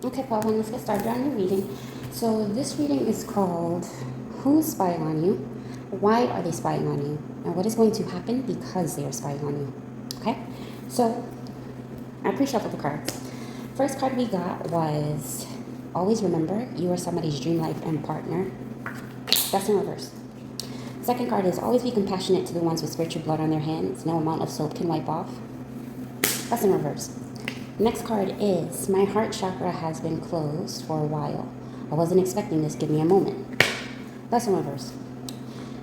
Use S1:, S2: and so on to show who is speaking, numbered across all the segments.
S1: Okay, Paul, let's get started on your reading. So this reading is called Who's Spying on You? Why are they spying on you? And what is going to happen because they are spying on you? Okay? So I pre-shuffled the cards. First card we got was always remember you are somebody's dream life and partner. That's in reverse. Second card is always be compassionate to the ones with spiritual blood on their hands. No amount of soap can wipe off. That's in reverse. Next card is my heart chakra has been closed for a while. I wasn't expecting this. Give me a moment. That's in reverse.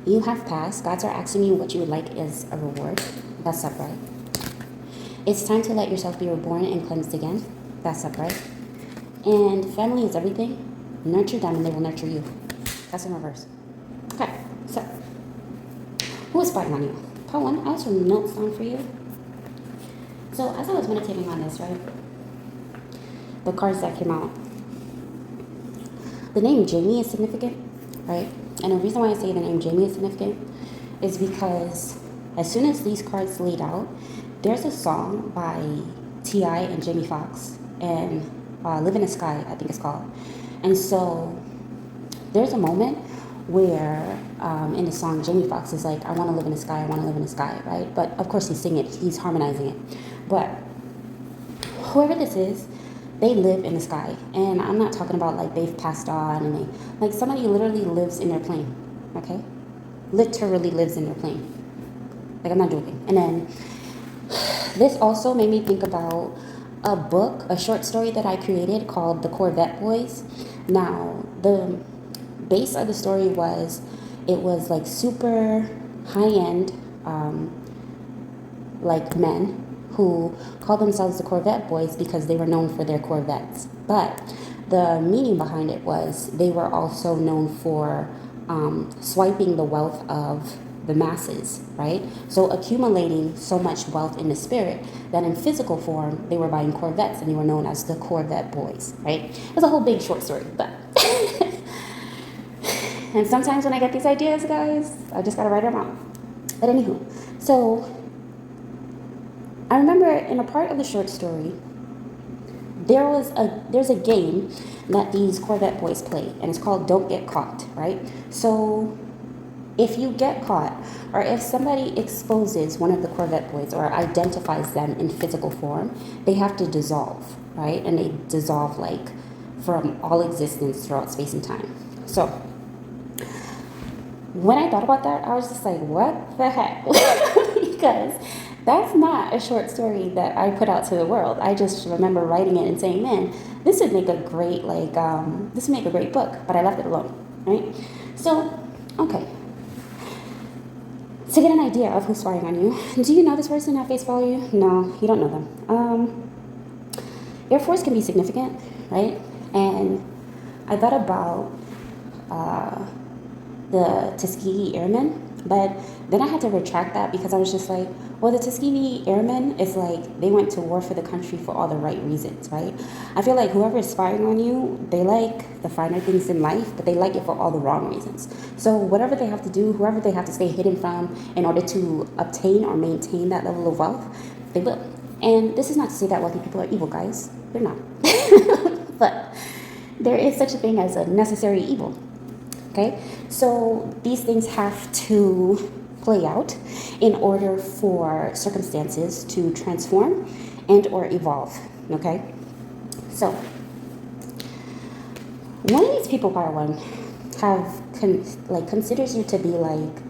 S1: You have passed. Gods are asking you what you would like as a reward. That's upright. It's time to let yourself be reborn and cleansed again. That's upright. And family is everything. Nurture them and they will nurture you. That's in reverse. Okay, so who is spying on you? Part one, I have some notes down for you. So as I was meditating on this, right, the cards that came out, the name Jamie is significant, right? And the reason why I say the name Jamie is significant is because as soon as these cards laid out, there's a song by T.I. and Jamie Foxx, and Live in the Sky, I think it's called. And so there's a moment where in the song Jamie Foxx is like, I want to live in the sky, I want to live in the sky, right? But of course he's singing it, he's harmonizing it. But whoever this is, they live in the sky. And I'm not talking about like they've passed on and they, like somebody literally lives in their plane, okay? Literally lives in their plane. Like I'm not joking. And then this also made me think about a book, a short story that I created called The Corvette Boys. Now, the base of the story was, it was like super high-end, like men who called themselves the Corvette Boys because they were known for their Corvettes. But the meaning behind it was they were also known for swiping the wealth of the masses, right? So accumulating so much wealth in the spirit that in physical form, they were buying Corvettes and they were known as the Corvette Boys, right? It's a whole big short story, but... And sometimes when I get these ideas, guys, I just gotta write them out. But anywho, so I remember in a part of the short story, there's a game that these Corvette boys play, and it's called Don't Get Caught, right? So if you get caught, or if somebody exposes one of the Corvette boys or identifies them in physical form, they have to dissolve, right? And they dissolve like from all existence throughout space and time. So when I thought about that, I was just like, what the heck? Because that's not a short story that I put out to the world. I just remember writing it and saying, man, this would make a great, this would make a great book, but I left it alone, right? So, okay. To get an idea of who's spying on you, do you know this person at face value? No, you don't know them. Your force can be significant, right? And I thought about the Tuskegee Airmen, but then I had to retract that because I was just like, well, the Tuskegee Airmen is like, they went to war for the country for all the right reasons, right? I feel like whoever is spying on you, they like the finer things in life, but they like it for all the wrong reasons. So whatever they have to do, whoever they have to stay hidden from in order to obtain or maintain that level of wealth, they will. And this is not to say that wealthy people are evil, guys. They're not. But there is such a thing as a necessary evil. Okay, so these things have to play out in order for circumstances to transform and or evolve. Okay, so one of these people, by one, considers you to be like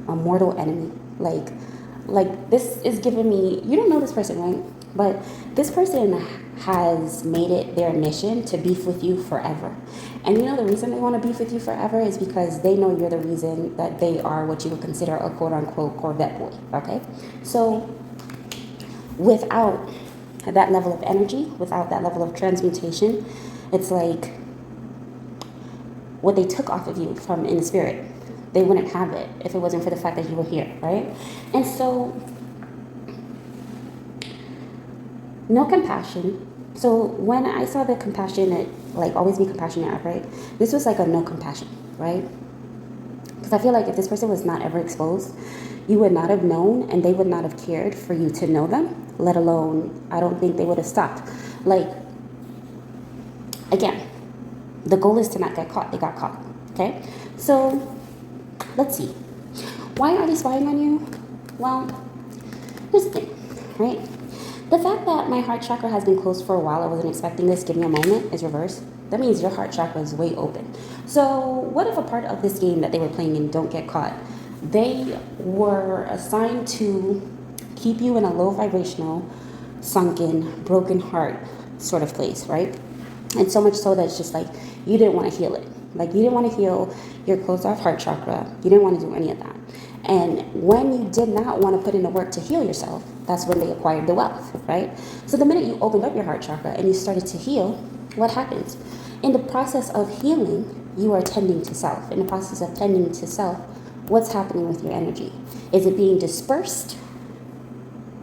S1: a mortal enemy. Like this is giving me, you don't know this person, right? But this person has made it their mission to beef with you forever. And you know the reason they want to beef with you forever is because they know you're the reason that they are what you would consider a quote-unquote Corvette boy, okay? So without that level of energy, without that level of transmutation, it's like what they took off of you from in the spirit, they wouldn't have it if it wasn't for the fact that you were here, right? And so no compassion. So when I saw the compassionate, like always be compassionate, right? This was like a no compassion, right? Because I feel like if this person was not ever exposed, you would not have known and they would not have cared for you to know them, let alone, I don't think they would have stopped. Like, Again, the goal is to not get caught. They got caught. Okay? So let's see. Why are they spying on you? Well, here's the thing, right? The fact that my heart chakra has been closed for a while, I wasn't expecting this, give me a moment, is reversed. That means your heart chakra is way open. So what if a part of this game that they were playing in Don't Get Caught, they were assigned to keep you in a low vibrational, sunken, broken heart sort of place, right? And so much so that it's just like you didn't want to heal it. Like you didn't want to heal your closed off heart chakra. You didn't want to do any of that. And when you did not want to put in the work to heal yourself, that's when they acquired the wealth, right? So the minute you opened up your heart chakra and you started to heal, what happens? In the process of healing, you are tending to self. In the process of tending to self, what's happening with your energy? Is it being dispersed?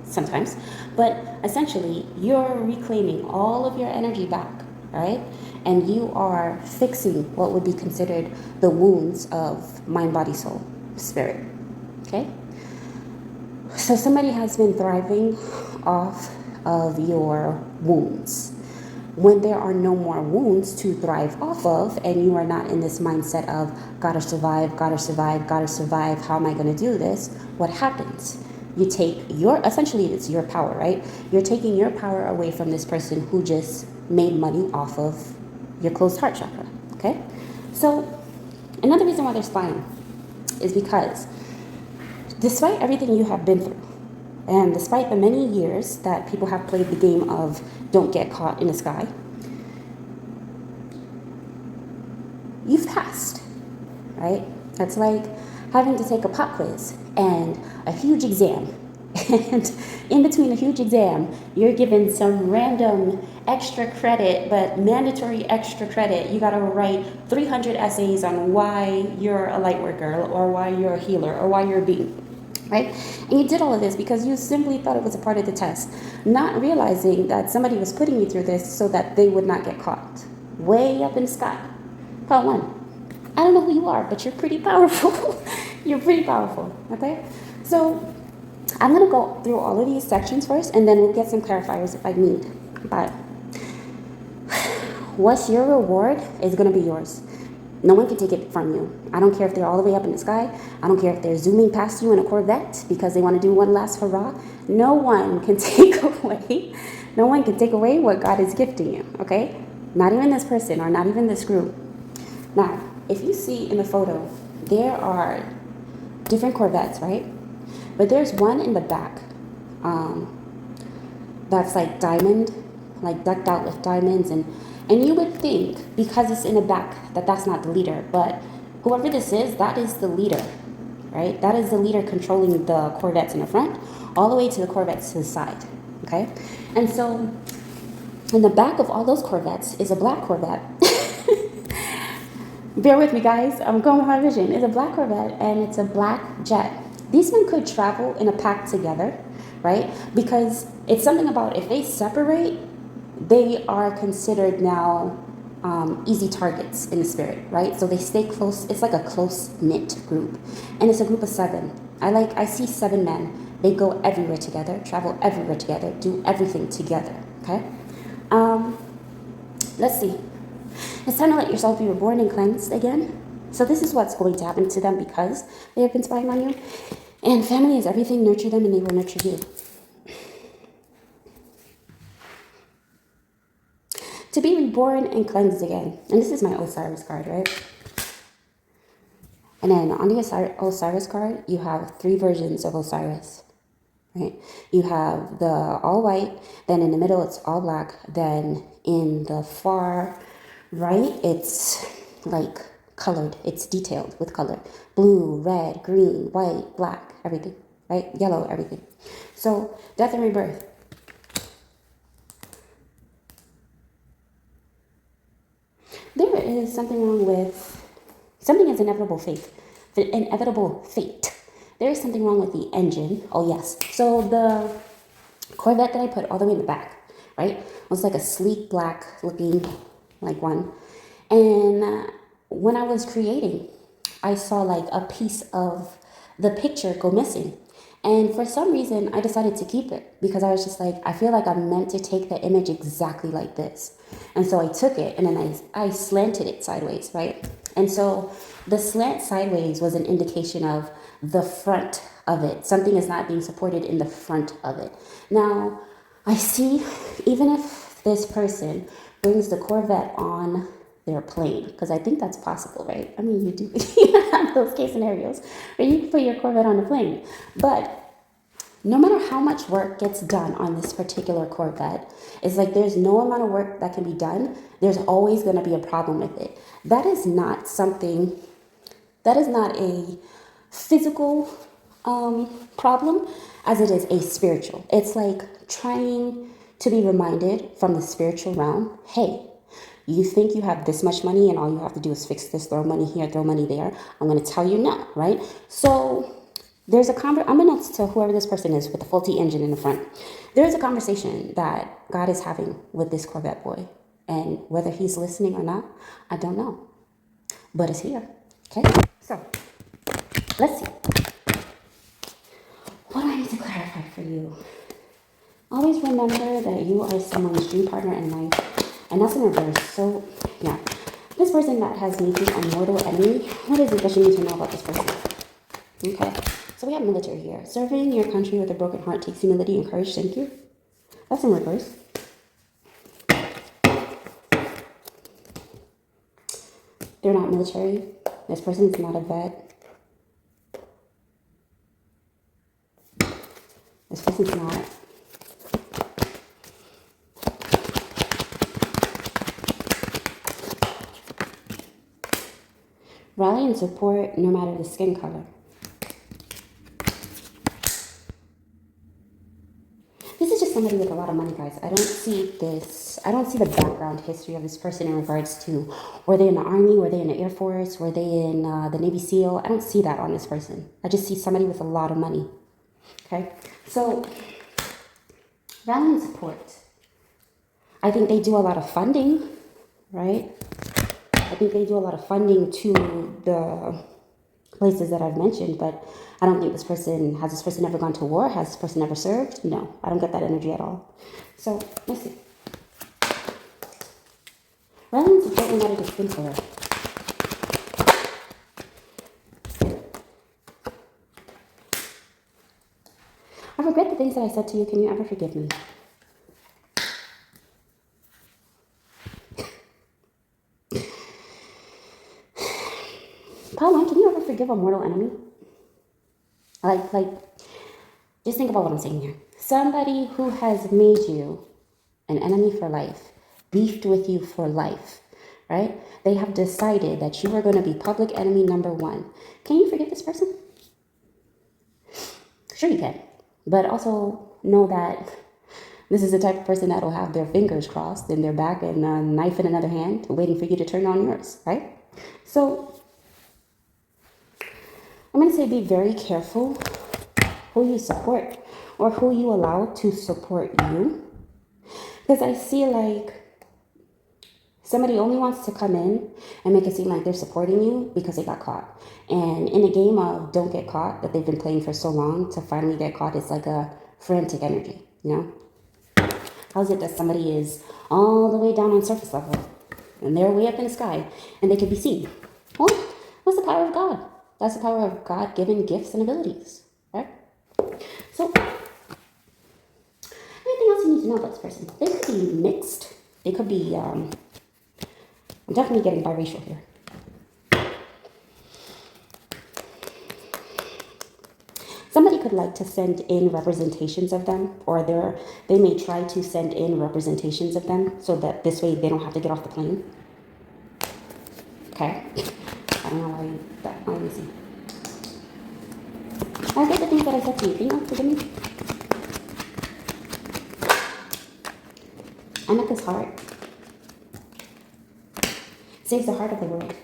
S1: Sometimes. But essentially, you're reclaiming all of your energy back, right? And you are fixing what would be considered the wounds of mind, body, soul, spirit. Okay? So somebody has been thriving off of your wounds. When there are no more wounds to thrive off of, and you are not in this mindset of gotta survive, gotta survive, gotta survive, how am I gonna do this? What happens? You take essentially it's your power, right? You're taking your power away from this person who just made money off of your closed heart chakra, okay? So another reason why they're spying is because despite everything you have been through, and despite the many years that people have played the game of don't get caught in the sky, you've passed, right? That's like having to take a pop quiz and a huge exam. And in between a huge exam, you're given some random extra credit, but mandatory extra credit. You got to write 300 essays on why you're a light worker or why you're a healer or why you're a being. Right? And you did all of this because you simply thought it was a part of the test, not realizing that somebody was putting you through this so that they would not get caught. Way up in the sky. Part one. I don't know who you are, but you're pretty powerful. You're pretty powerful, okay? So I'm going to go through all of these sections first, and then we'll get some clarifiers if I need. But what's your reward is going to be yours. No one can take it from you. I don't care if they're all the way up in the sky. I don't care if they're zooming past you in a Corvette because they want to do one last hurrah. No one can take away. No one can take away what God is gifting you, okay? Not even this person or not even this group. Now, if you see in the photo, there are different Corvettes, right? But there's one in the back that's like diamond, like decked out with diamonds, and you would think because it's in the back that that's not the leader, but whoever this is, that is the leader, right? That is the leader controlling the Corvettes in the front, all the way to the Corvettes to the side, okay? And so in the back of all those Corvettes is a black Corvette. Bear with me, guys. I'm going with my vision. It's a black Corvette, and it's a black jet. These men could travel in a pack together, right? Because it's something about if they separate, they are considered now easy targets in the spirit, right? So they stay close. It's like a close-knit group. And it's a group of 7. I see 7 men. They go everywhere together, travel everywhere together, do everything together, okay? Let's see. It's time to let yourself be reborn and cleansed again. So this is what's going to happen to them because they have been spying on you. And family is everything. Nurture them and they will nurture you. To be reborn and cleansed again. And this is my Osiris card, right? And then on the Osiris card, you have 3 versions of Osiris, right? You have the all white, then in the middle it's all black, then in the far right, it's like colored. It's detailed with color. Blue, red, green, white, black, everything, right? Yellow, everything. So death and rebirth. There is something wrong with, something is inevitable fate. The inevitable fate. There is something wrong with the engine. Oh, yes. So the Corvette that I put all the way in the back, right, was like a sleek black looking like one. And when I was creating, I saw like a piece of the picture go missing. And for some reason, I decided to keep it because I was just like, I feel like I'm meant to take the image exactly like this. And so I took it and then I slanted it sideways, right? And so the slant sideways was an indication of the front of it. Something is not being supported in the front of it. Now, I see, even if this person brings the Corvette on their plane, because I think that's possible, right? I mean, you do you have those case scenarios where you can put your Corvette on a plane. But no matter how much work gets done on this particular Corvette, it's like there's no amount of work that can be done. There's always going to be a problem with it. That is not something, that is not a physical problem as it is a spiritual. It's like trying to be reminded from the spiritual realm, hey, you think you have this much money and all you have to do is fix this, throw money here, throw money there. I'm going to tell you no, right? So there's a unbeknownst to whoever this person is with the faulty engine in the front, there's a conversation that God is having with this Corvette boy. And whether he's listening or not, I don't know. But it's here. Okay? So, let's see. What do I need to clarify for you? Always remember that you are someone's dream partner in life. And that's in reverse. So, yeah. This person that has made you a mortal enemy, what is it that you need to know about this person? Okay. So we have military here. Serving your country with a broken heart takes humility and courage. Thank you. That's in reverse. They're not military. This person is not a vet. This person's not. Rally and support no matter the skin color. This is just somebody with a lot of money, guys. I don't see the background history of this person in regards to were they in the Army, were they in the Air Force, were they in the Navy SEAL. I don't see that on this person. I just see somebody with a lot of money. Okay, so rally and support. I think they do a lot of funding, right? I think they do a lot of funding to the places that I've mentioned, but I don't think has this person ever gone to war? Has this person ever served? No, I don't get that energy at all. So, let's see. Rally and support no matter the skin color. I regret the things that I said to you. Can you ever forgive me? Pauline, can you ever forgive a mortal enemy? Like, just think about what I'm saying here. Somebody who has made you an enemy for life, beefed with you for life, right? They have decided that you are going to be public enemy number one. Can you forgive this person? Sure you can. But also know that this is the type of person that will have their fingers crossed in their back and a knife in another hand, waiting for you to turn on yours, right? So I'm going to say be very careful who you support or who you allow to support you. Because I see like somebody only wants to come in and make it seem like they're supporting you because they got caught. And in a game of don't get caught that they've been playing for so long, to finally get caught is like a frantic energy, you know? How's it that somebody is all the way down on surface level and they're way up in the sky and they can be seen? Well, what's the power of God? That's the power of God-given gifts and abilities, right? So, anything else you need to know about this person? They could be mixed. They could be, I'm definitely getting biracial here. Somebody could like to send in representations of them, or they may try to send in representations of them so that this way they don't have to get off the plane. Okay? I don't know why that. Let me see. I get the things that I said to you. Can you forgive me? Anika's heart saves the heart of the world.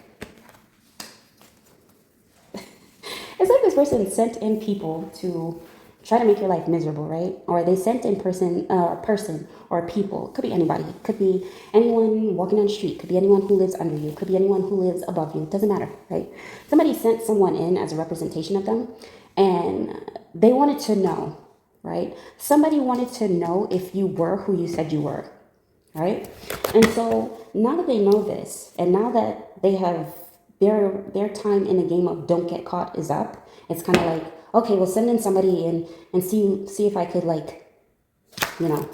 S1: It's like this person sent in people to try to make your life miserable, right? Or they sent in a person or people. Could be anybody. Could be anyone walking on the street. Could be anyone who lives under you. Could be anyone who lives above you. It doesn't matter, right? Somebody sent someone in as a representation of them, and they wanted to know, right? Somebody wanted to know if you were who you said you were, right? And so now that they know this, and now that they have their time in the game of don't get caught is up, it's kind of like, okay, we'll send in somebody and see if I could, like, you know,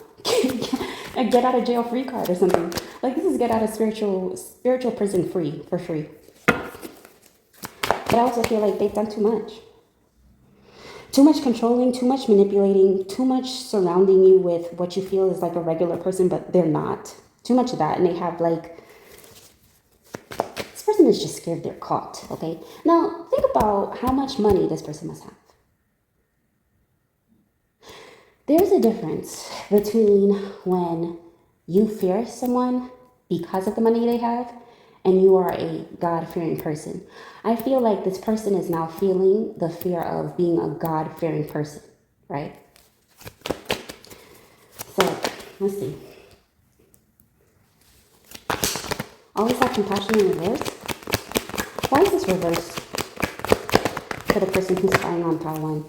S1: a get out of jail free card or something. Like, this is get out of spiritual prison free for free. But I also feel like they've done too much. Too much controlling, too much manipulating, too much surrounding you with what you feel is like a regular person, but they're not. Too much of that. And they have, like, this person is just scared they're caught, okay? Now, think about how much money this person must have. There's a difference between when you fear someone because of the money they have and you are a God-fearing person. I feel like this person is now feeling the fear of being a God-fearing person, right? So, let's see. Always have compassion in reverse. Why is this reverse for the person who's spying on pile one?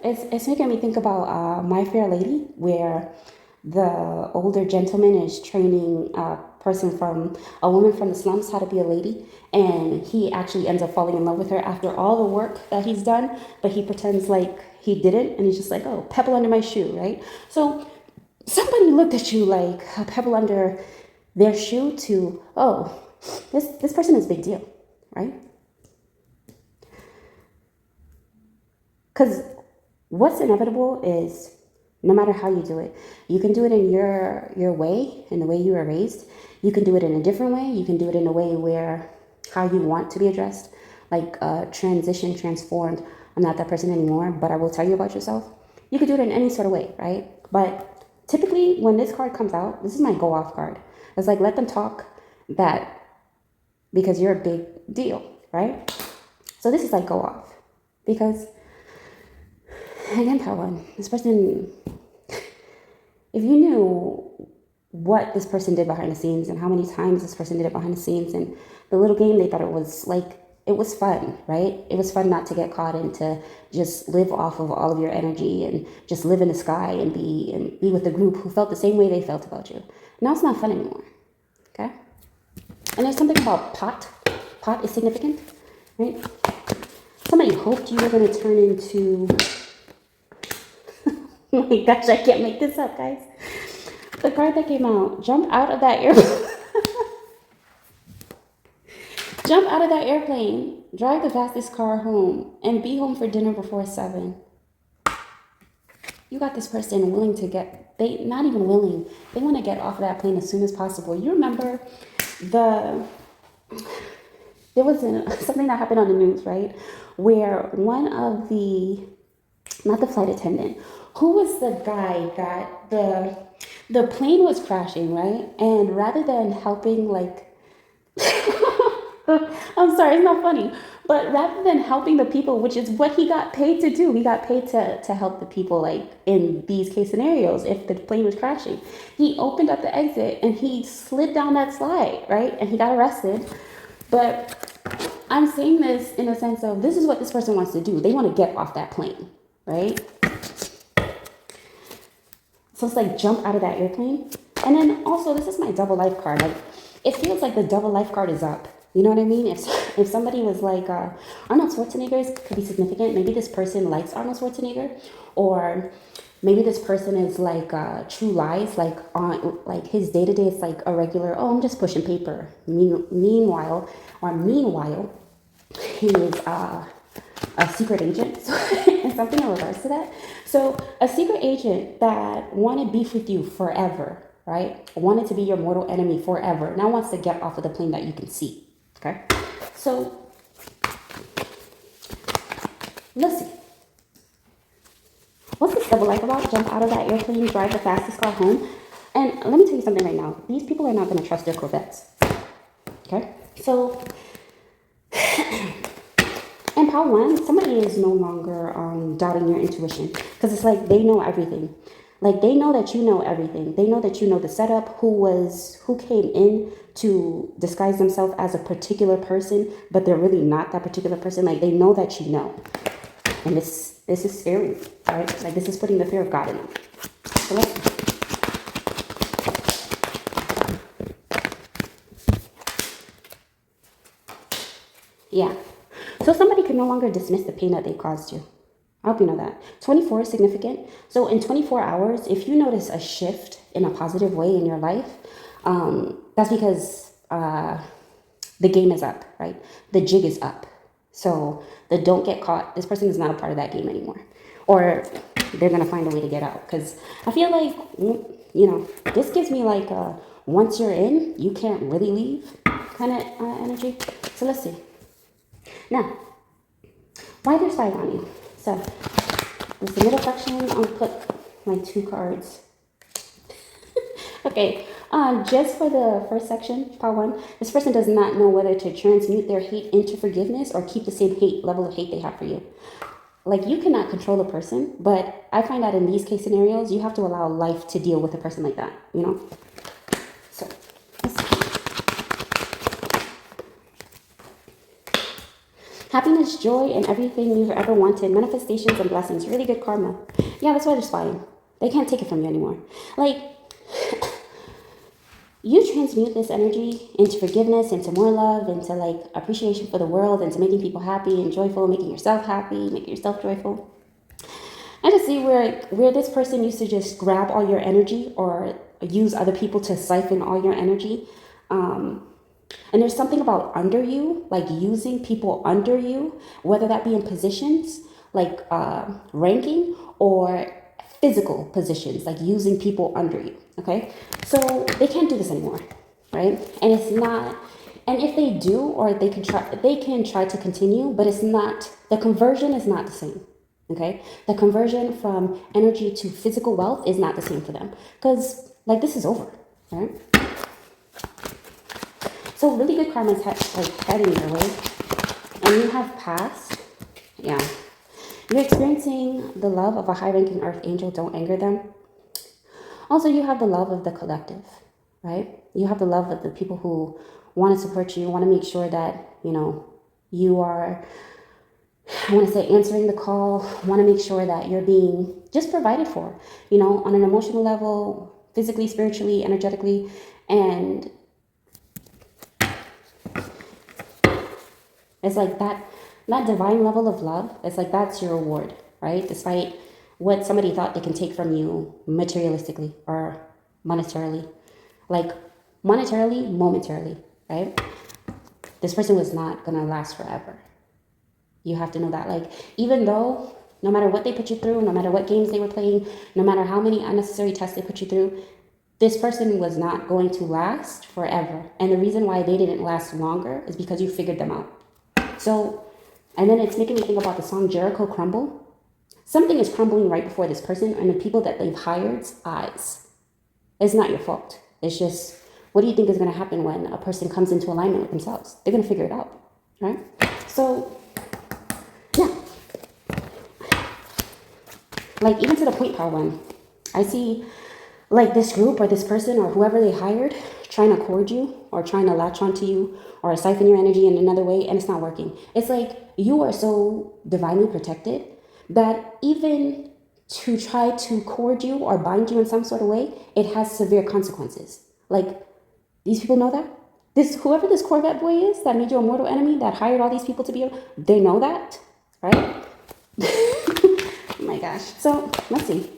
S1: It's making me think about My Fair Lady, where the older gentleman is training a woman from the slums how to be a lady, and he actually ends up falling in love with her after all the work that he's done, but he pretends like he didn't, and he's just like, oh, pebble under my shoe, right? So somebody looked at you like a pebble under their shoe to, oh, this person is a big deal, right? Because what's inevitable is, no matter how you do it, you can do it in your way, in the way you were raised. You can do it in a different way. You can do it in a way where how you want to be addressed, like transition, transformed. I'm not that person anymore, but I will tell you about yourself. You could do it in any sort of way, right? But typically when this card comes out, this is my go off card. It's like, let them talk that because you're a big deal, right? So this is like go off because, again, Pawan, this person, if you knew what this person did behind the scenes and how many times this person did it behind the scenes and the little game they thought it was like, it was fun, right? It was fun not to get caught and to just live off of all of your energy and just live in the sky and be with the group who felt the same way they felt about you. Now it's not fun anymore, okay? And there's something about pot. Pot is significant, right? Somebody hoped you were going to turn into... Oh my gosh, I can't make this up, guys. The card that came out, jump out of that airplane. Jump out of that airplane, drive the fastest car home, and be home for dinner before 7. You got this person willing to not even willing, they want to get off of that plane as soon as possible. You remember there was something that happened on the news, right? Where one of not the flight attendant, who was the guy that the plane was crashing, right? And rather than helping, like, I'm sorry, it's not funny, but rather than helping the people, which is what he got paid to do, he got paid to help the people, like, in these case scenarios, if the plane was crashing. He opened up the exit and he slid down that slide, right? And he got arrested. But I'm saying this in a sense of, this is what this person wants to do. They want to get off that plane, right? So it's like jump out of that airplane. And then also, this is my double life card. Like, it feels like the double life card is up. You know what I mean? If somebody was like, Arnold Schwarzenegger could be significant. Maybe this person likes Arnold Schwarzenegger, or maybe this person is like True Lies, like his day to day is like a regular. Oh, I'm just pushing paper. Meanwhile, he is a secret agent, and something in regards to that. So a secret agent that wanted beef with you forever, right? Wanted to be your mortal enemy forever. Now wants to get off of the plane that you can see. Okay, so let's see. What's this double life about? Jump out of that airplane, drive the fastest car home. And let me tell you something right now. These people are not going to trust their Corvettes. Okay, so in part one, somebody is no longer doubting your intuition, because it's like they know everything. Like they know that you know everything. They know that you know the setup, who came in to disguise themselves as a particular person, but they're really not that particular person. Like they know that you know. And this is scary, right? Like this is putting the fear of God in them. So let's see. Yeah. So somebody can no longer dismiss the pain that they caused you. I hope you know that. 24 is significant. So in 24 hours, if you notice a shift in a positive way in your life, that's because the game is up, right? The jig is up. So the don't get caught, this person is not a part of that game anymore. Or they're going to find a way to get out. Because I feel like, this gives me like once you're in, you can't really leave kind of energy. So let's see. Now, why they're spying on you. So, this the middle section. I'll put my 2 cards. Okay, just for the first section, part 1, this person does not know whether to transmute their hate into forgiveness or keep the same level of hate they have for you. Like, you cannot control a person, but I find that in these case scenarios, you have to allow life to deal with a person like that, So, let's see. Happiness, joy, and everything you've ever wanted, manifestations and blessings, really good karma. Yeah, that's why they're spying. They can't take it from you anymore. Like, you transmute this energy into forgiveness, into more love, into like appreciation for the world, into making people happy and joyful, making yourself happy, making yourself joyful. I just see where this person used to just grab all your energy or use other people to siphon all your energy. And there's something about under you, like using people under you, whether that be in positions like ranking or physical positions, like using people under you. Okay, so they can't do this anymore, right? And it's not. And if they do, or they can try to continue, but it's not. The conversion is not the same. Okay, the conversion from energy to physical wealth is not the same for them because like this is over, right? So really good karma is heading your way, and you have passed. Yeah, you're experiencing the love of a high-ranking earth angel. Don't anger them. Also, you have the love of the collective, right? You have the love of the people who want to support you, want to make sure that you are. I want to say answering the call. Want to make sure that you're being just provided for, on an emotional level, physically, spiritually, energetically, and it's like that divine level of love. It's like that's your reward, right? Despite what somebody thought they can take from you materialistically or monetarily. Like monetarily, momentarily, right? This person was not going to last forever. You have to know that. Like, even though, no matter what they put you through, no matter what games they were playing, no matter how many unnecessary tests they put you through, this person was not going to last forever. And the reason why they didn't last longer is because you figured them out. So, and then it's making me think about the song Jericho Crumble. Something is crumbling right before this person and the people that they've hired's eyes. It's not your fault. It's just, what do you think is going to happen when a person comes into alignment with themselves? They're going to figure it out, right? So, yeah. Like, even to the point, part 1, I see, like, this group or this person or whoever they hired trying to cord you or trying to latch onto you or siphon your energy in another way, and it's not working. It's like you are so divinely protected that even to try to cord you or bind you in some sort of way, it has severe consequences. Like, these people know that. Whoever this Corvette boy is that made you a mortal enemy, that hired all these people to be, they know that, right? Oh my gosh. So let's see.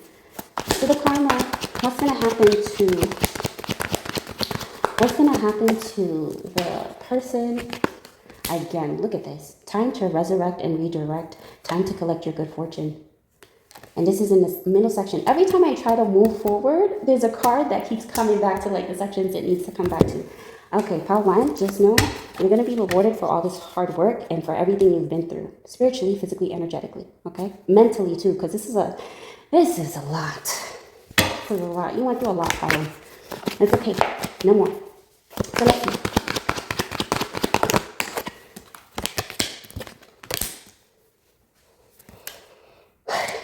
S1: So the karma, what's gonna happen to the person? Again, look at this. Time to resurrect and redirect. Time to collect your good fortune. And this is in the middle section. Every time I try to move forward, there's a card that keeps coming back to like the sections it needs to come back to. Okay, part 1, just know you're going to be rewarded for all this hard work and for everything you've been through. Spiritually, physically, energetically, okay? Mentally too, because this is a lot. This is a lot. You went through a lot, part 1. It's okay. No more. So let's see.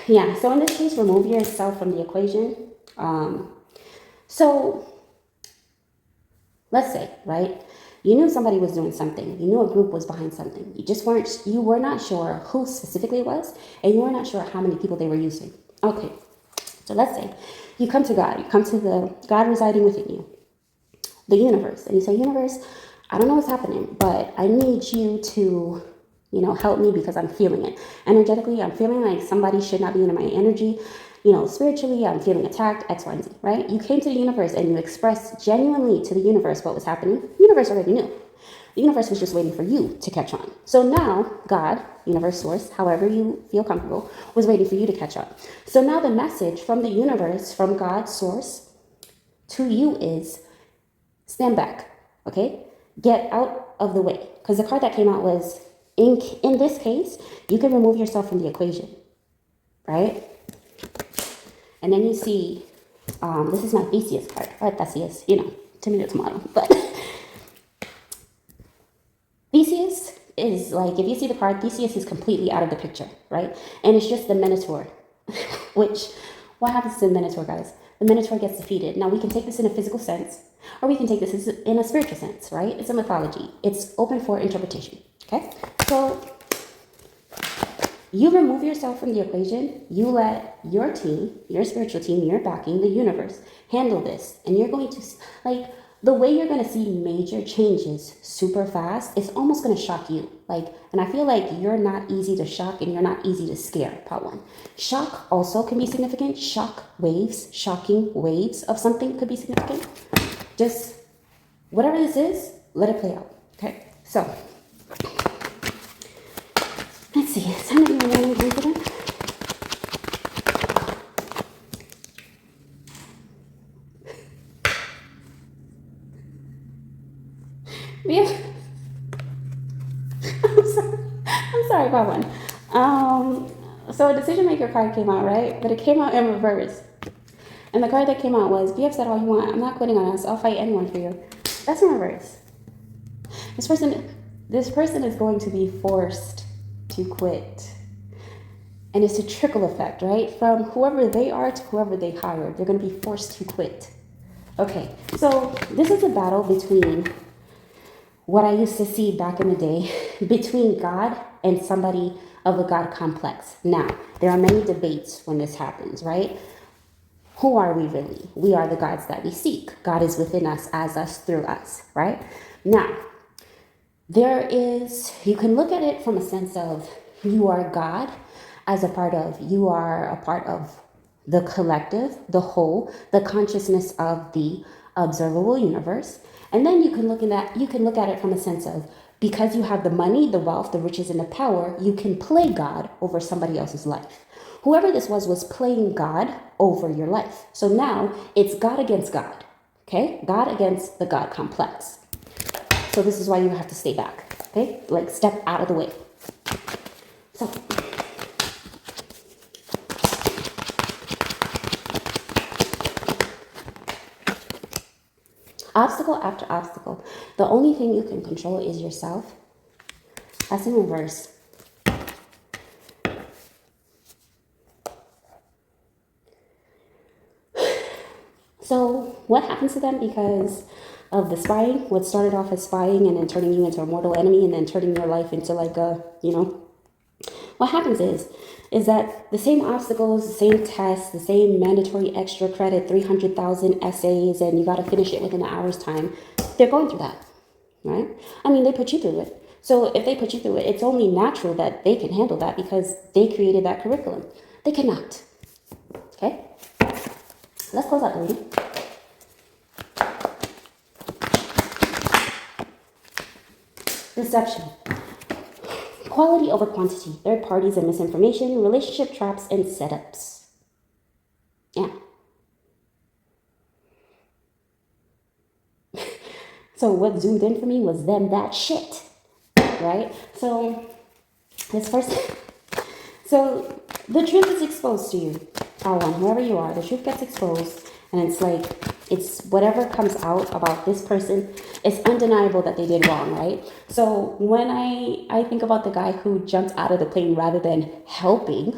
S1: Yeah, so in this case, remove yourself from the equation. So let's say, right? You knew somebody was doing something. You knew a group was behind something. You were not sure who specifically it was, and you were not sure how many people they were using. Okay, so let's say you come to God. You come to the God residing within you, the universe, and you say, universe, I don't know what's happening, but I need you to, help me because I'm feeling it. Energetically, I'm feeling like somebody should not be in my energy. Spiritually, I'm feeling attacked, X, Y, and Z, right? You came to the universe and you expressed genuinely to the universe what was happening. The universe already knew. The universe was just waiting for you to catch on. So now, God, universe, source, however you feel comfortable, was waiting for you to catch up. So now the message from the universe, from God, source, to you is stand back, okay? Get out of the way. Because the card that came out was, in this case, you can remove yourself from the equation, right? And then you see, this is my Theseus card, or Theseus, tomato, tomato. But Theseus is like, if you see the card, Theseus is completely out of the picture, right? And it's just the Minotaur, which, what happens to the Minotaur, guys? The Minotaur gets defeated. Now, we can take this in a physical sense, or we can take this in a spiritual sense, right? It's a mythology. It's open for interpretation, okay? So, you remove yourself from the equation. You let your team, your spiritual team, your backing, the universe, handle this. And you're going to, the way you're going to see major changes super fast, it's almost going to shock you. And I feel like you're not easy to shock and you're not easy to scare, part one. Shock also can be significant. Shocking waves of something could be significant. Just, whatever this is, let it play out, okay? So, let's see, it's time to be running through for them. I'm sorry about one. So a decision maker card came out, right? But it came out in reverse. And the card that came out was, be upset all you want. I'm not quitting on us. I'll fight anyone for you. That's in reverse. This person is going to be forced to quit. And it's a trickle effect, right? From whoever they are to whoever they hired. They're going to be forced to quit. Okay, so this is a battle between what I used to see back in the day, between God and somebody of a God complex. Now, there are many debates when this happens, right? Who are we really? We are the gods that we seek. God is within us, as us, through us, right? Now, you can look at it from a sense of you are God, you are a part of the collective, the whole, the consciousness of the observable universe. And then you can look at it from a sense of, because you have the money, the wealth, the riches, and the power, you can play God over somebody else's life. Whoever this was playing God over your life. So now it's God against God, okay? God against the God complex. So this is why you have to stay back, okay? Step out of the way. So, obstacle after obstacle. The only thing you can control is yourself. That's in reverse. So what happens to them because of the spying? What started off as spying and then turning you into a mortal enemy and then turning your life into what happens is that the same obstacles, the same tests, the same mandatory extra credit, 300,000 essays, and you got to finish it within an hour's time. They're going through that, right? I mean, they put you through it. So if they put you through it, it's only natural that they can handle that because they created that curriculum. They cannot. Okay? Let's close out the reading. Deception. Quality over quantity. Third parties and misinformation. Relationship traps and setups. Yeah. So what zoomed in for me was them that shit. Right? So this person. So the truth is exposed to you. Wherever you are, the truth gets exposed. And it's whatever comes out about this person, it's undeniable that they did wrong, right? So when I think about the guy who jumped out of the plane rather than helping,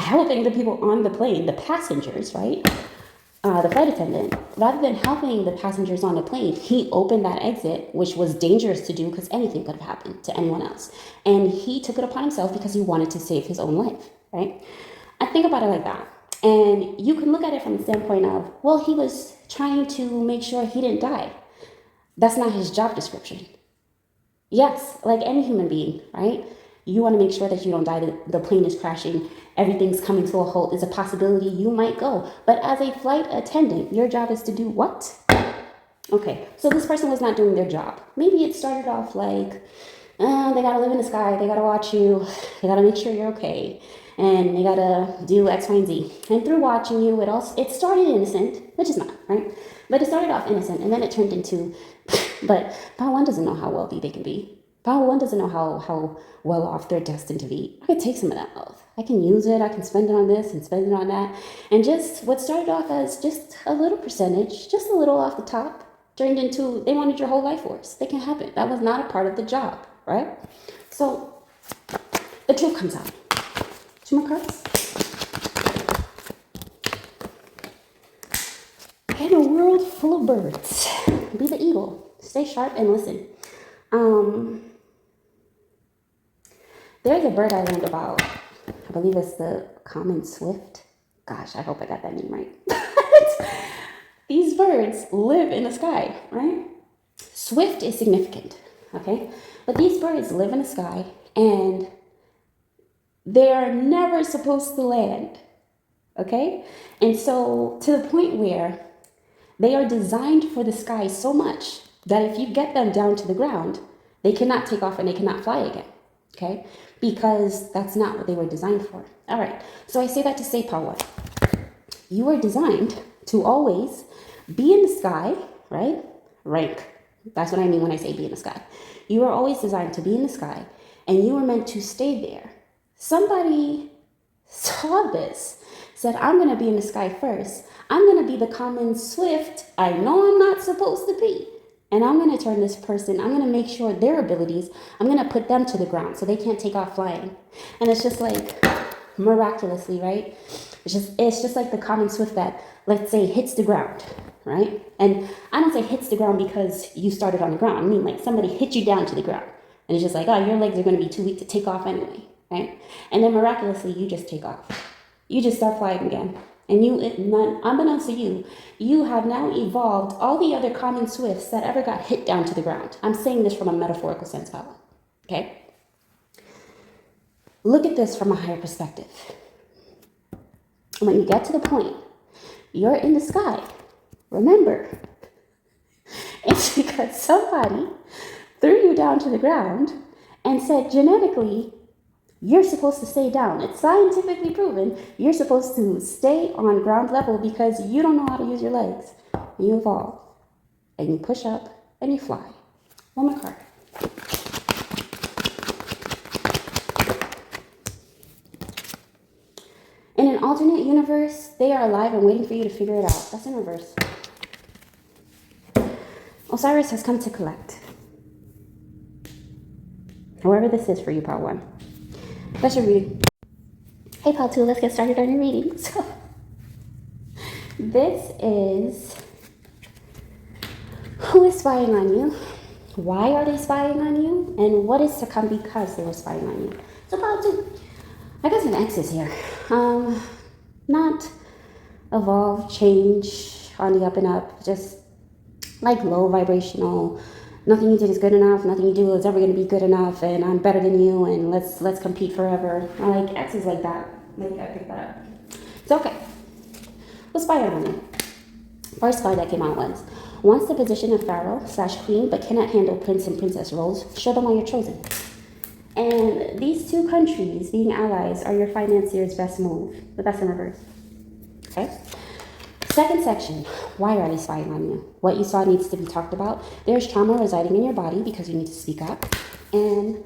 S1: helping the people on the plane, the passengers, right? The flight attendant, rather than helping the passengers on the plane, he opened that exit, which was dangerous to do because anything could have happened to anyone else. And he took it upon himself because he wanted to save his own life, right? I think about it like that. And you can look at it from the standpoint of, well, he was trying to make sure he didn't die. That's not his job description. Yes, like any human being, right? You want to make sure that you don't die. The plane is crashing. Everything's coming to a halt. There's a possibility you might go. But as a flight attendant, your job is to do what? Okay, so this person was not doing their job. Maybe it started off like, they gotta live in the sky. They gotta watch you. They gotta make sure you're okay. And they gotta do X, Y, and Z. And through watching you, it started innocent, which is not, right? But it started off innocent, and then it turned into, but Power One doesn't know how wealthy they can be. Power One doesn't know how well off they're destined to be. I could take some of that wealth. I can use it. I can spend it on this and spend it on that. And just what started off as just a little percentage, just a little off the top, turned into they wanted your whole life force. They can have it. That was not a part of the job, right? So the truth comes out. Two more cards. In a world full of birds, be the eagle. Stay sharp and listen. There's a bird I learned about. I believe it's the common swift. Gosh, I hope I got that name right. These birds live in the sky, right? Swift is significant, okay? But these birds live in the sky and they're never supposed to land, okay? And so to the point where they are designed for the sky so much that if you get them down to the ground, they cannot take off and they cannot fly again, okay? Because that's not what they were designed for. All right, so I say that to say, Power, you are designed to always be in the sky, right? Rank. That's what I mean when I say be in the sky. You are always designed to be in the sky, and you are meant to stay there. Somebody saw this, said, I'm going to be in the sky first. I'm going to be the common swift I know I'm not supposed to be. And I'm going to turn this person, I'm going to make sure their abilities, I'm going to put them to the ground so they can't take off flying. And it's just like miraculously, right? It's just like the common swift that, let's say, hits the ground, right? And I don't say hits the ground because you started on the ground. I mean, like somebody hit you down to the ground. And it's just like, oh, your legs are going to be too weak to take off anyway, right? And then miraculously, you just take off. You just start flying again. And unbeknownst to you, you have now evolved all the other common swifts that ever got hit down to the ground. I'm saying this from a metaphorical sense, Paula. Okay? Look at this from a higher perspective. When you get to the point, you're in the sky. Remember, it's because somebody threw you down to the ground and said genetically, you're supposed to stay down. It's scientifically proven you're supposed to stay on ground level because you don't know how to use your legs. And you evolve. And you push up and you fly. One more card. In an alternate universe, they are alive and waiting for you to figure it out. That's in reverse. Osiris has come to collect. However this is for you, part one. That's your reading. Hey, part two, let's get started on your reading. So, this is who is spying on you, why are they spying on you, and what is to come because they were spying on you. So, part two, I got some X's here. Not evolve, change, on the up and up, just like low vibrational. Nothing you did is good enough. Nothing you do is ever going to be good enough, and I'm better than you, and let's compete forever. I like X's like that. Like I pick that up. It's okay. What's spy on you? First spy that came out was wants the position of pharaoh/queen, but cannot handle prince and princess roles. Show them why you're chosen. And these two countries being allies are your financier's best move, but that's in reverse. Okay. Second section, why are they spying on you? What you saw needs to be talked about. There's trauma residing in your body because you need to speak up. And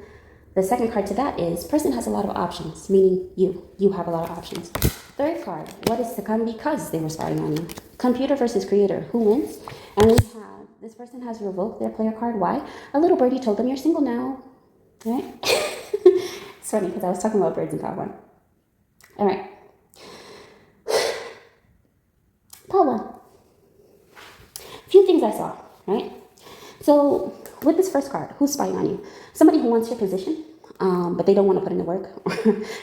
S1: the second card to that is person has a lot of options, meaning you have a lot of options. Third card, what is to come because they were spying on you? Computer versus creator, who wins? And we have, this person has revoked their player card. Why? A little birdie told them you're single now, right? It's funny because I was talking about birds in part one. All right, guys saw, right? So with this first card, who's spying on you? Somebody who wants your position, but they don't want to put in the work.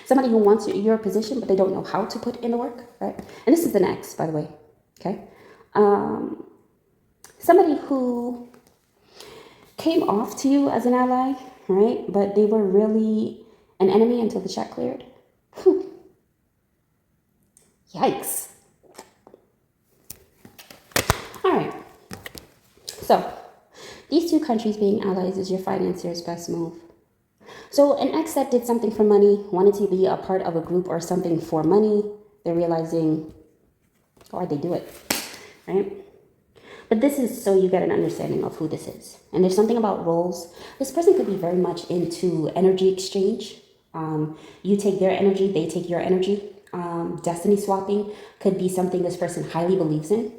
S1: Somebody who wants your position, but they don't know how to put in the work, right? And this is the next, by the way, okay? Somebody who came off to you as an ally, right? But they were really an enemy until the check cleared. Whew. Yikes. All right. So these two countries being allies is your financier's best move. So an ex that did something for money, wanted to be a part of a group or something for money, they're realizing why'd they do it, right? But this is so you get an understanding of who this is. And there's something about roles. This person could be very much into energy exchange. You take their energy, they take your energy. Destiny swapping could be something this person highly believes in.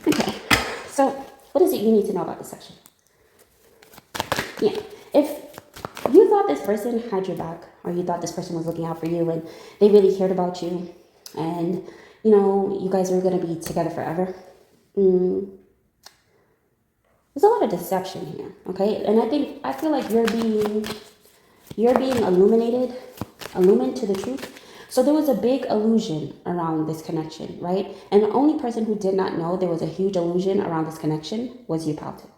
S1: Okay, so what is it you need to know about this section? Yeah, if you thought this person had your back, or you thought this person was looking out for you and they really cared about you, and you know, you guys were going to be together forever. There's a lot of deception here, okay? And I feel like you're being illumined to the truth. So there was a big illusion around this connection, right? And the only person who did not know there was a huge illusion around this connection was you, Palto,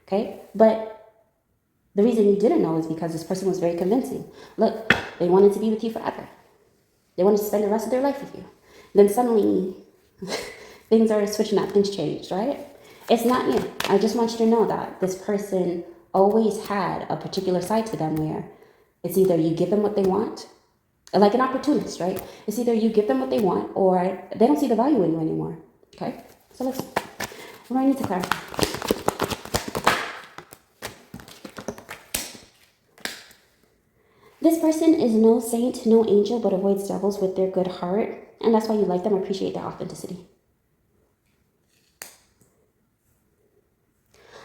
S1: okay? But the reason you didn't know is because this person was very convincing. Look, they wanted to be with you forever. They wanted to spend the rest of their life with you. Then suddenly, things are switching up, things changed, right? It's not you. I just want you to know that this person always had a particular side to them where it's either you give them what they want, like an opportunist, right? It's either you give them what they want or they don't see the value in you anymore, okay? So let's, what do I need to clarify? This person is no saint, no angel, but avoids devils with their good heart. And that's why you like them, appreciate their authenticity.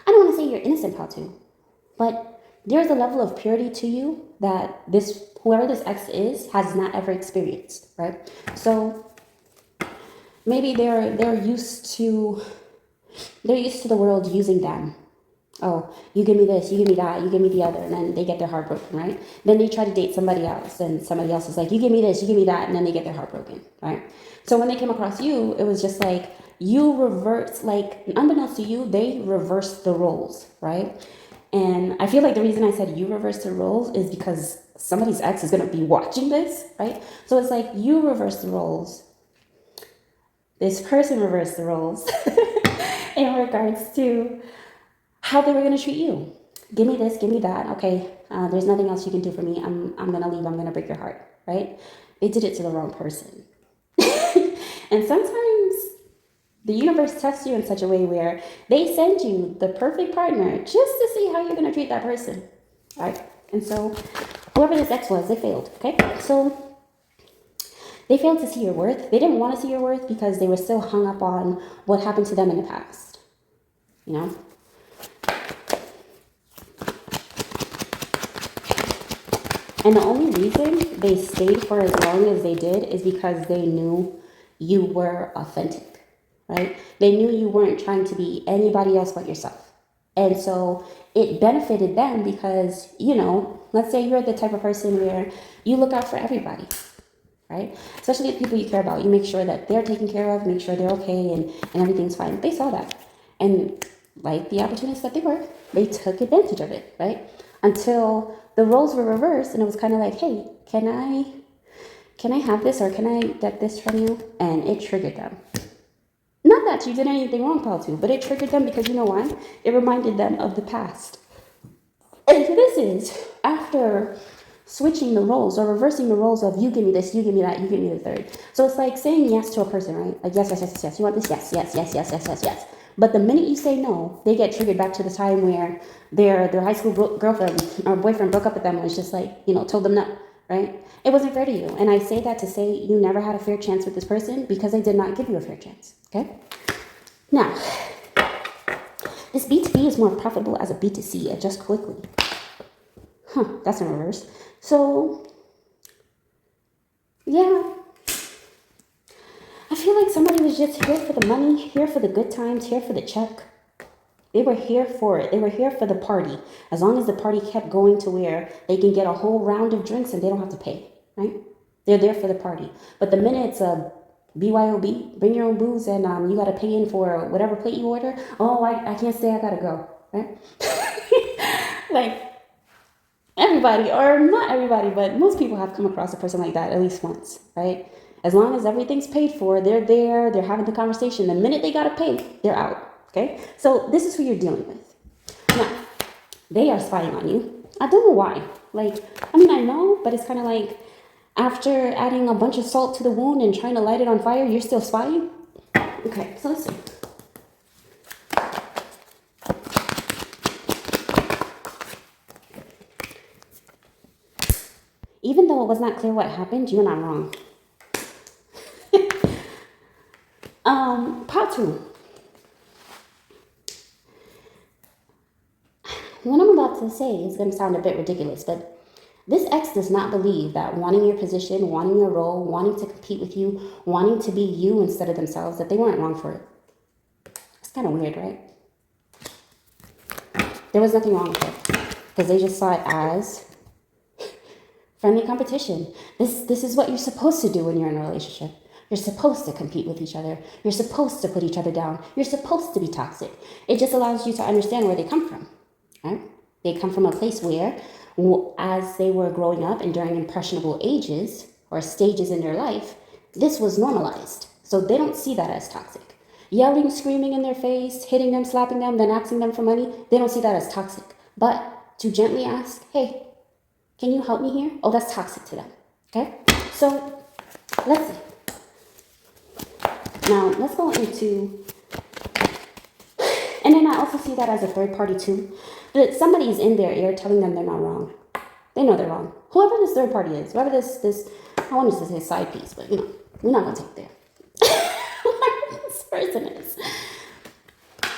S1: I don't want to say you're innocent, Patu, but there's a level of purity to you that whoever this ex is has not ever experienced, right? So maybe they're used to the world using them. Oh, you give me this, you give me that, you give me the other, and then they get their heart broken, right? Then they try to date somebody else, and somebody else is like, you give me this, you give me that, and then they get their heart broken, right? So when they came across you, it was just like, you reverse, like, unbeknownst to you, they reversed the roles, right? And I feel like the reason I said you reverse the roles is because somebody's ex is going to be watching this, right? So it's like, you reverse the roles. This person reversed the roles in regards to how they were going to treat you. Give me this, give me that. Okay, there's nothing else you can do for me. I'm going to leave. I'm going to break your heart, right? They did it to the wrong person. And sometimes the universe tests you in such a way where they send you the perfect partner just to see how you're going to treat that person, all right? And so whoever this ex was, they failed, okay? So they failed to see your worth. They didn't want to see your worth because they were still hung up on what happened to them in the past, you know? And the only reason they stayed for as long as they did is because they knew you were authentic, right? They knew you weren't trying to be anybody else but yourself. And so it benefited them because, you know, let's say you're the type of person where you look out for everybody, right? Especially the people you care about. You make sure that they're taken care of, make sure they're okay, and everything's fine. They saw that. And like the opportunists that they were, they took advantage of it, right? Until the roles were reversed and it was kind of like, hey, can I have this or can I get this from you? And it triggered them. Not that you did anything wrong, Paltu, but it triggered them because you know why? It reminded them of the past. And so this is after switching the roles or reversing the roles of you give me this, you give me that, you give me the third. So it's like saying yes to a person, right? Like yes, yes, yes, yes, yes. You want this? Yes, yes, yes, yes, yes, yes, yes. But the minute you say no, they get triggered back to the time where their high school girlfriend or boyfriend broke up with them and was just like, you know, told them no, right? It wasn't fair to you. And I say that to say you never had a fair chance with this person because they did not give you a fair chance, okay? Now, this B2B is more profitable as a B2C. Adjust quickly. That's in reverse. So, yeah. I feel like somebody was was just here for the money, here for the good times, here for the check. They were here for it. They were here for the party. As long as the party kept going to where they can get a whole round of drinks and they don't have to pay, right? They're there for the party. But the minute it's a BYOB, bring your own booze, and you got to pay in for whatever plate you order. Oh, I can't stay, I got to go, right? Like, everybody, or not everybody, but most people have come across a person like that at least once, right? As long as everything's paid for, they're there, they're having the conversation. The minute they got to pay, they're out, okay? So this is who you're dealing with. Now, they are spying on you. I don't know why. Like, I mean, I know, but it's kind of like, after adding a bunch of salt to the wound and trying to light it on fire, you're still spying? Okay, so let's see. Even though it was not clear what happened, you're not wrong. Part 2. What I'm about to say is going to sound a bit ridiculous, but this ex does not believe that wanting your position, wanting your role, wanting to compete with you, wanting to be you instead of themselves, that they weren't wrong for it. It's kind of weird, right? There was nothing wrong with it because they just saw it as friendly competition. This is what you're supposed to do when you're in a relationship. You're supposed to compete with each other. You're supposed to put each other down. You're supposed to be toxic. It just allows you to understand where they come from, right? They come from a place where, as they were growing up and during impressionable ages or stages in their life, this was normalized. So they don't see that as toxic. Yelling, screaming in their face, hitting them, slapping them, then asking them for money, they don't see that as toxic. But to gently ask, hey, can you help me here? Oh, that's toxic to them, okay? So let's see. Now, let's go into, and then I also see that as a third party too. That somebody's in their ear telling them they're not wrong. They know they're wrong. Whoever this third party is, whoever this I wanted to say side piece, but you know, we're not gonna take there. Whoever this person is.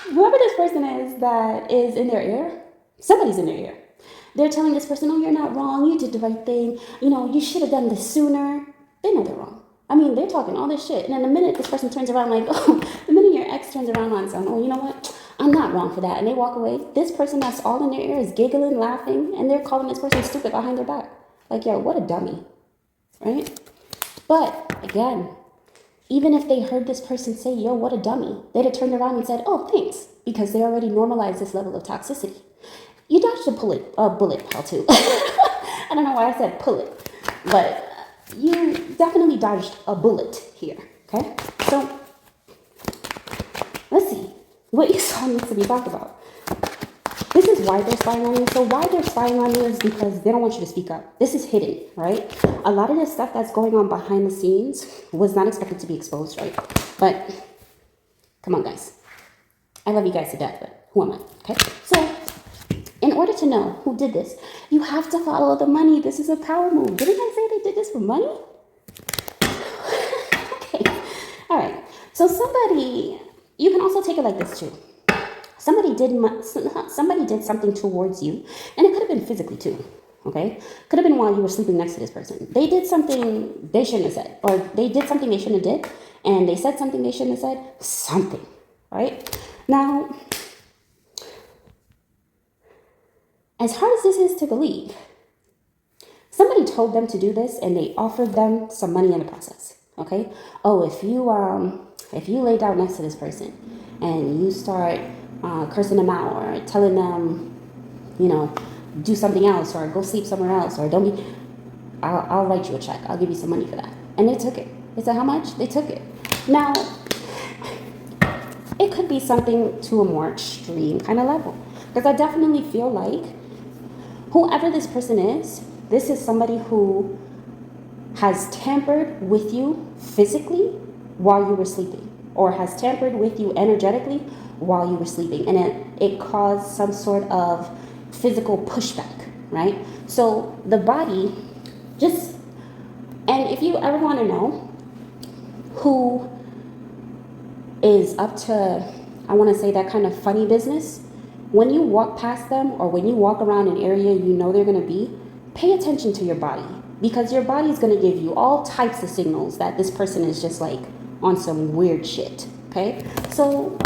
S1: Whoever this person is that is in their ear, somebody's in their ear. They're telling this person, oh, you're not wrong, you did the right thing, you know, you should have done this sooner. They know they're wrong. I mean, they're talking all this shit, and then the minute this person turns around like, oh, the minute your ex turns around on someone, oh, you know what? I'm not wrong for that. And they walk away. This person that's all in their ear is giggling, laughing, and they're calling this person stupid behind their back. Like, yo, what a dummy, right? But, again, even if they heard this person say, yo, what a dummy, they'd have turned around and said, oh, thanks, because they already normalized this level of toxicity. You dodged a bullet, pal, too. I don't know why I said pull it, but you definitely dodged a bullet here, okay? So, let's see. What you saw needs to be talked about. This is why they're spying on you. So why they're spying on you is because they don't want you to speak up. This is hidden, right? A lot of this stuff that's going on behind the scenes was not expected to be exposed, right? But, come on, guys. I love you guys to death, but who am I, okay? So, in order to know who did this, you have to follow the money. This is a power move. Didn't I say they did this for money? Okay. All right. So somebody, you can also take it like this too. Somebody did something towards you, and it could have been physically too. Okay? Could have been while you were sleeping next to this person. They did something they shouldn't have said, or they did something they shouldn't have did, and they said something they shouldn't have said. Something, right? Now, as hard as this is to believe, somebody told them to do this and they offered them some money in the process, okay? Oh, if you lay down next to this person and you start cursing them out or telling them, you know, do something else or go sleep somewhere else or don't be, I'll write you a check. I'll give you some money for that. And they took it. They said, how much? They took it. Now, it could be something to a more extreme kind of level. Because I definitely feel like whoever this person is, this is somebody who has tampered with you physically while you were sleeping, or has tampered with you energetically while you were sleeping, and it caused some sort of physical pushback, right? So the body just, and if you ever want to know who is up to, I want to say, that kind of funny business, when you walk past them or when you walk around an area you know they're going to be, pay attention to your body, because your body is going to give you all types of signals that this person is just like on some weird shit. Okay? So,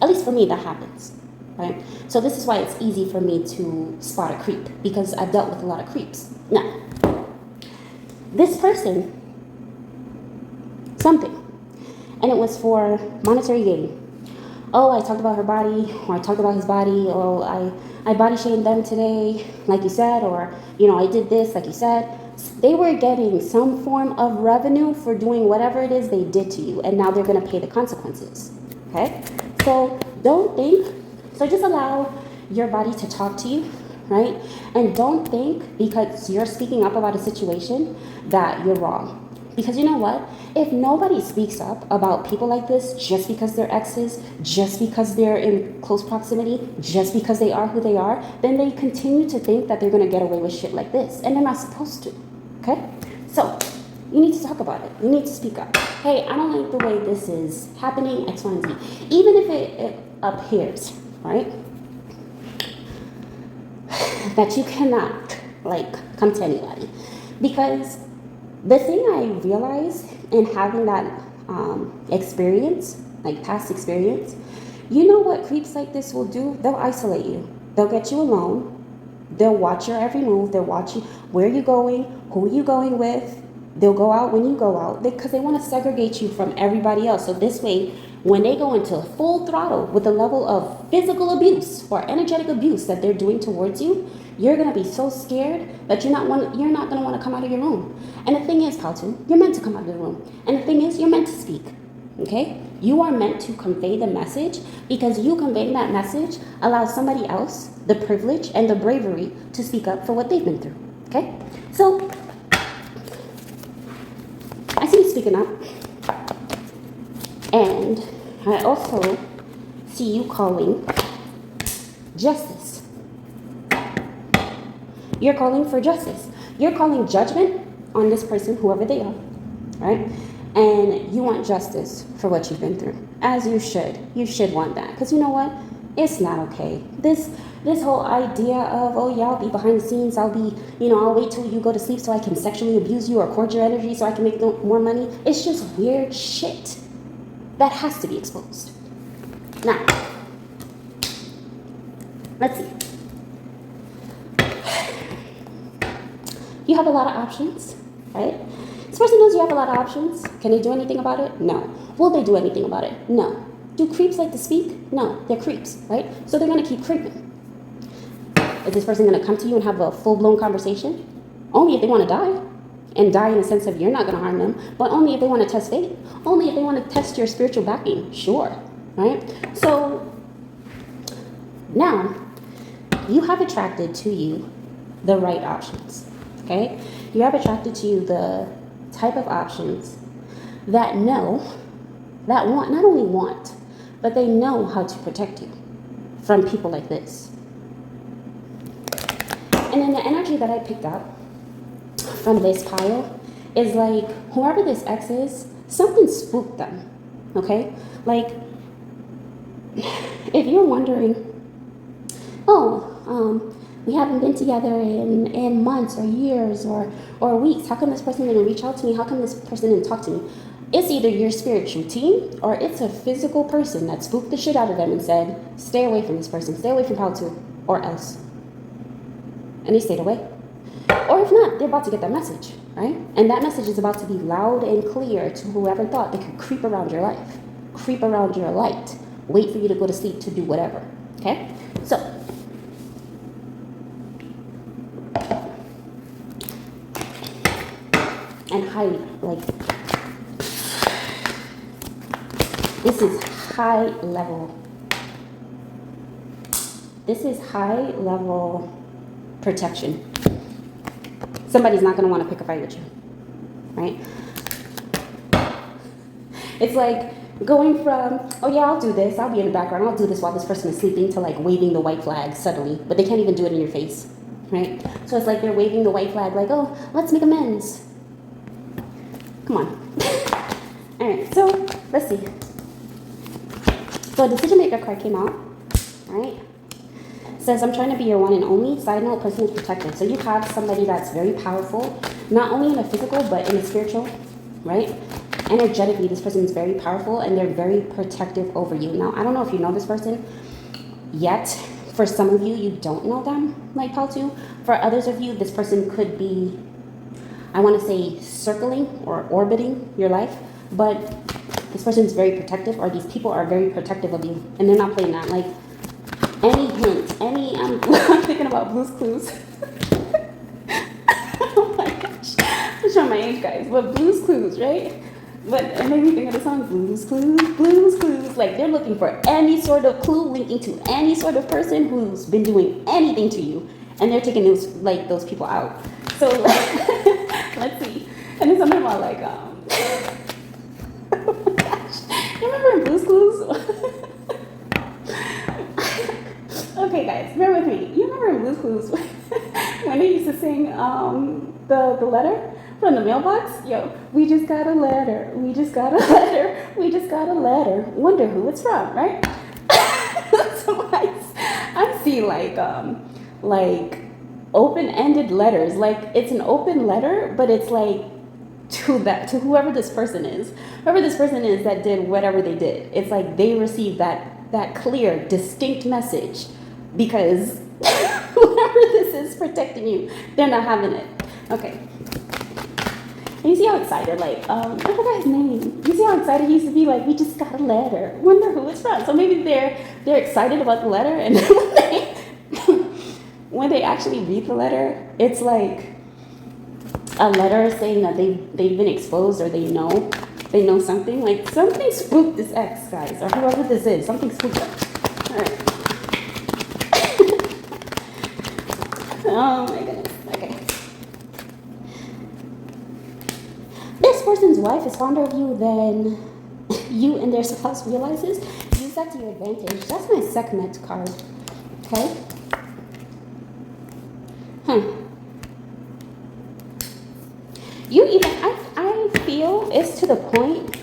S1: at least for me, that happens. Right? So, this is why it's easy for me to spot a creep, because I've dealt with a lot of creeps. Now, this person, something, and it was for monetary gain. Oh, I talked about her body, or I talked about his body. Oh, I body shamed them today, like you said, or, I did this, like you said. They were getting some form of revenue for doing whatever it is they did to you, and now they're going to pay the consequences. Okay? So just allow your body to talk to you, right? And don't think because you're speaking up about a situation that you're wrong. Because you know what? If nobody speaks up about people like this just because they're exes, just because they're in close proximity, just because they are who they are, then they continue to think that they're going to get away with shit like this. And they're not supposed to. Okay? So, you need to talk about it. You need to speak up. Hey, I don't like the way this is happening, X, Y, and Z. Even if it appears, right, that you cannot, come to anybody. Because the thing I realized in having that experience, past experience, you know what creeps like this will do? They'll isolate you. They'll get you alone. They'll watch your every move. They'll watch you, where you going, who you going with. They'll go out when you go out because they want to segregate you from everybody else. So this way, when they go into full throttle with the level of physical abuse or energetic abuse that they're doing towards you, you're going to be so scared that you're not going to want to come out of your room. And the thing is, Paltu, you're meant to come out of the room. And the thing is, you're meant to speak. Okay? You are meant to convey the message, because you conveying that message allows somebody else the privilege and the bravery to speak up for what they've been through. Okay? So, I see you speaking up. And I also see you calling justice. You're calling for justice. You're calling judgment on this person, whoever they are, right? And you want justice for what you've been through, as you should. You should want that, because you know what? It's not okay. This whole idea of, oh yeah, I'll be behind the scenes. I'll be, I'll wait till you go to sleep so I can sexually abuse you or court your energy so I can make more money. It's just weird shit that has to be exposed. Now, let's see. You have a lot of options, right? This person knows you have a lot of options. Can they do anything about it? No. Will they do anything about it? No. Do creeps like to speak? No, they're creeps, right? So they're going to keep creeping. Is this person going to come to you and have a full-blown conversation? Only if they want to die. And die in the sense of you're not going to harm them, but only if they want to test faith. Only if they want to test your spiritual backing. Sure, right? So now you have attracted to you the right options, okay? You have attracted to you the type of options that not only want, but they know how to protect you from people like this. And then the energy that I picked up from this pile is whoever this ex is, something spooked them, okay? If you're wondering, we haven't been together in months or years or weeks, how come this person didn't reach out to me? How come this person didn't talk to me? It's either your spiritual team or it's a physical person that spooked the shit out of them and said, stay away from this person, stay away from Paltu, or else. And they stayed away. Or if not, they're about to get that message, right? And that message is about to be loud and clear to whoever thought they could creep around your life, creep around your light, wait for you to go to sleep to do whatever, okay? So, and highly, this is high level. This is high level protection. Somebody's not going to want to pick a fight with you, right? It's like going from, oh yeah, I'll do this, I'll be in the background, I'll do this while this person is sleeping, to waving the white flag suddenly, but they can't even do it in your face, right? So it's like they're waving the white flag oh, let's make amends. Come on. All right, so let's see. So a decision maker card came out, right? Says, I'm trying to be your one and only. Side note, person is protected. So you have somebody that's very powerful, not only in the physical, but in the spiritual, right? energetically, this person is very powerful and they're very protective over you. Now, I don't know if you know this person yet. For some of you, you don't know them like how to. For others of you, this person could be, I want to say, circling or orbiting your life, but this person is very protective, or these people are very protective of you, and they're not playing that. Like, any hint, I'm thinking about Blue's Clues. Oh my gosh, I'm showing my age, guys, but Blue's Clues, right? But it made me think of the song, Blue's Clues, Blue's Clues. Like, they're looking for any sort of clue linking to any sort of person who's been doing anything to you, and they're taking those, like, those people out. So, let's see. And then something about, like, oh my gosh. You remember in Blue's Clues? Okay, guys, bear with me. You remember in Blue's Clues when they used to sing the letter from the mailbox? Yo, we just got a letter, we just got a letter, we just got a letter. Wonder who it's from, right? So I see like open-ended letters. Like, it's an open letter, but it's like to whoever this person is. Whoever this person is that did whatever they did. It's like they received that clear, distinct message because whoever this is protecting you, they're not having it. Okay. And you see how excited, like, I forgot his name. You see how excited he used to be, like, we just got a letter. Wonder who it's from. So maybe they're excited about the letter, and when they actually read the letter, it's like a letter saying that they've been exposed, or they know something. Like, something spooked this ex, guys, or whoever this is. Something spooked them. All right. Oh my goodness. Okay. This person's wife is fonder of you than you and their spouse realizes. Use that to your advantage. That's my Sekhmet card. Okay? You even, I feel it's to the point,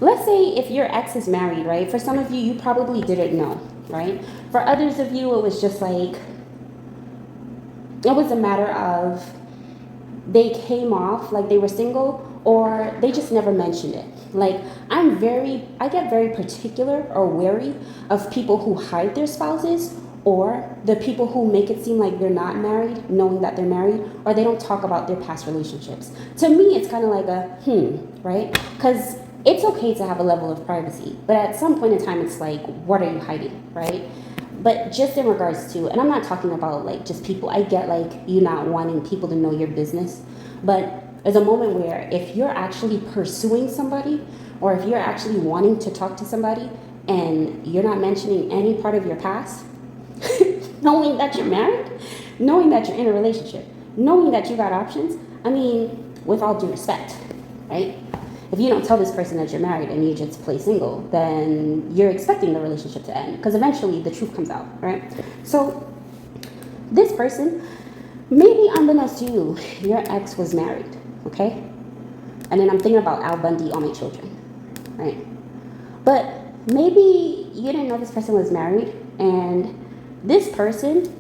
S1: let's say if your ex is married, right? For some of you, you probably didn't know, right? For others of you, it was just like, it was a matter of they came off like they were single, or they just never mentioned it. Like, I get very particular or wary of people who hide their spouses, or the people who make it seem like they're not married, knowing that they're married, or they don't talk about their past relationships. To me, it's kind of like a, right? Because it's okay to have a level of privacy, but at some point in time, it's like, what are you hiding, right? But just in regards to, and I'm not talking about like just people, I get like you not wanting people to know your business, but there's a moment where if you're actually pursuing somebody, or if you're actually wanting to talk to somebody, and you're not mentioning any part of your past, knowing that you're married, knowing that you're in a relationship, knowing that you got options, I mean, with all due respect, right? If you don't tell this person that you're married and you just play single, then you're expecting the relationship to end, because eventually the truth comes out, right? So this person, maybe unbeknownst to you, your ex was married, okay? And then I'm thinking about Al Bundy, All My Children, right? But maybe you didn't know this person was married, and this person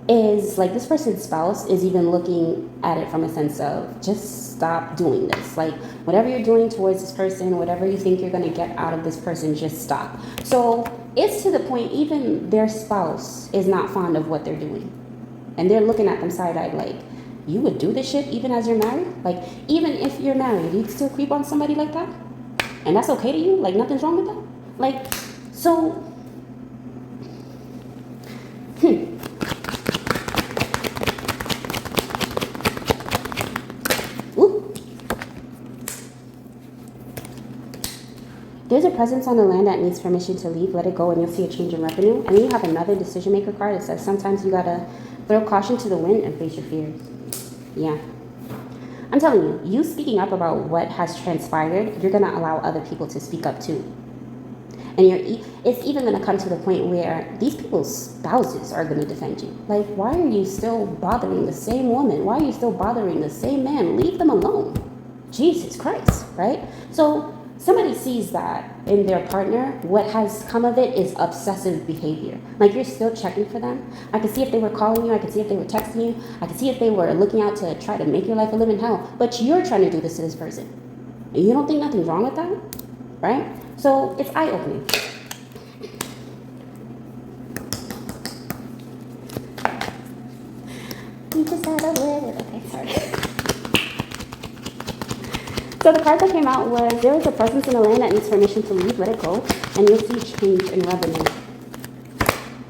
S1: is like, this person's spouse is even looking at it from a sense of, just stop doing this. Like, whatever you're doing towards this person, whatever you think you're going to get out of this person, just stop. So it's to the point even their spouse is not fond of what they're doing, and they're looking at them side-eyed like, you would do this shit even as you're married? Like, even if you're married, you'd still creep on somebody like that? And that's okay to you? Like, nothing's wrong with that? Like, so there's a presence on the land that needs permission to leave. Let it go and you'll see a change in revenue. And then you have another decision maker card that says sometimes you gotta throw caution to the wind and face your fears. Yeah. I'm telling you, you speaking up about what has transpired, you're gonna allow other people to speak up too. And it's even gonna come to the point where these people's spouses are gonna defend you. Like, why are you still bothering the same woman? Why are you still bothering the same man? Leave them alone. Jesus Christ, right? So somebody sees that in their partner. What has come of it is obsessive behavior. Like, you're still checking for them. I could see if they were calling you. I could see if they were texting you. I could see if they were looking out to try to make your life a living hell. But you're trying to do this to this person. And you don't think nothing's wrong with that, right? So it's eye-opening. You just had a little, okay, sorry. So the card that came out was, there is a presence in the land that needs permission to leave, let it go, and you'll see change in revenue.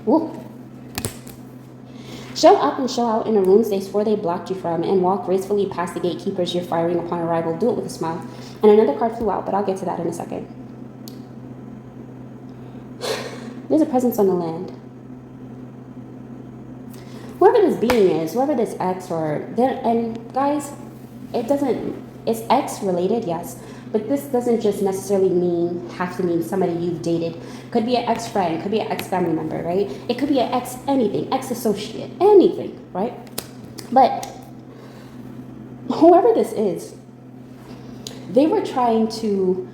S1: Woo. Show up and show out in the rooms they swore they blocked you from, and walk gracefully past the gatekeepers you're firing upon arrival. Do it with a smile. And another card flew out, but I'll get to that in a second. There's a presence on the land. Whoever this being is, whoever this ex and guys, it's ex related, yes, but this doesn't just necessarily have to mean somebody you've dated. Could be an ex-friend, could be an ex-family member, right? It could be an anything, ex-associate, anything, right? But whoever this is, they were trying to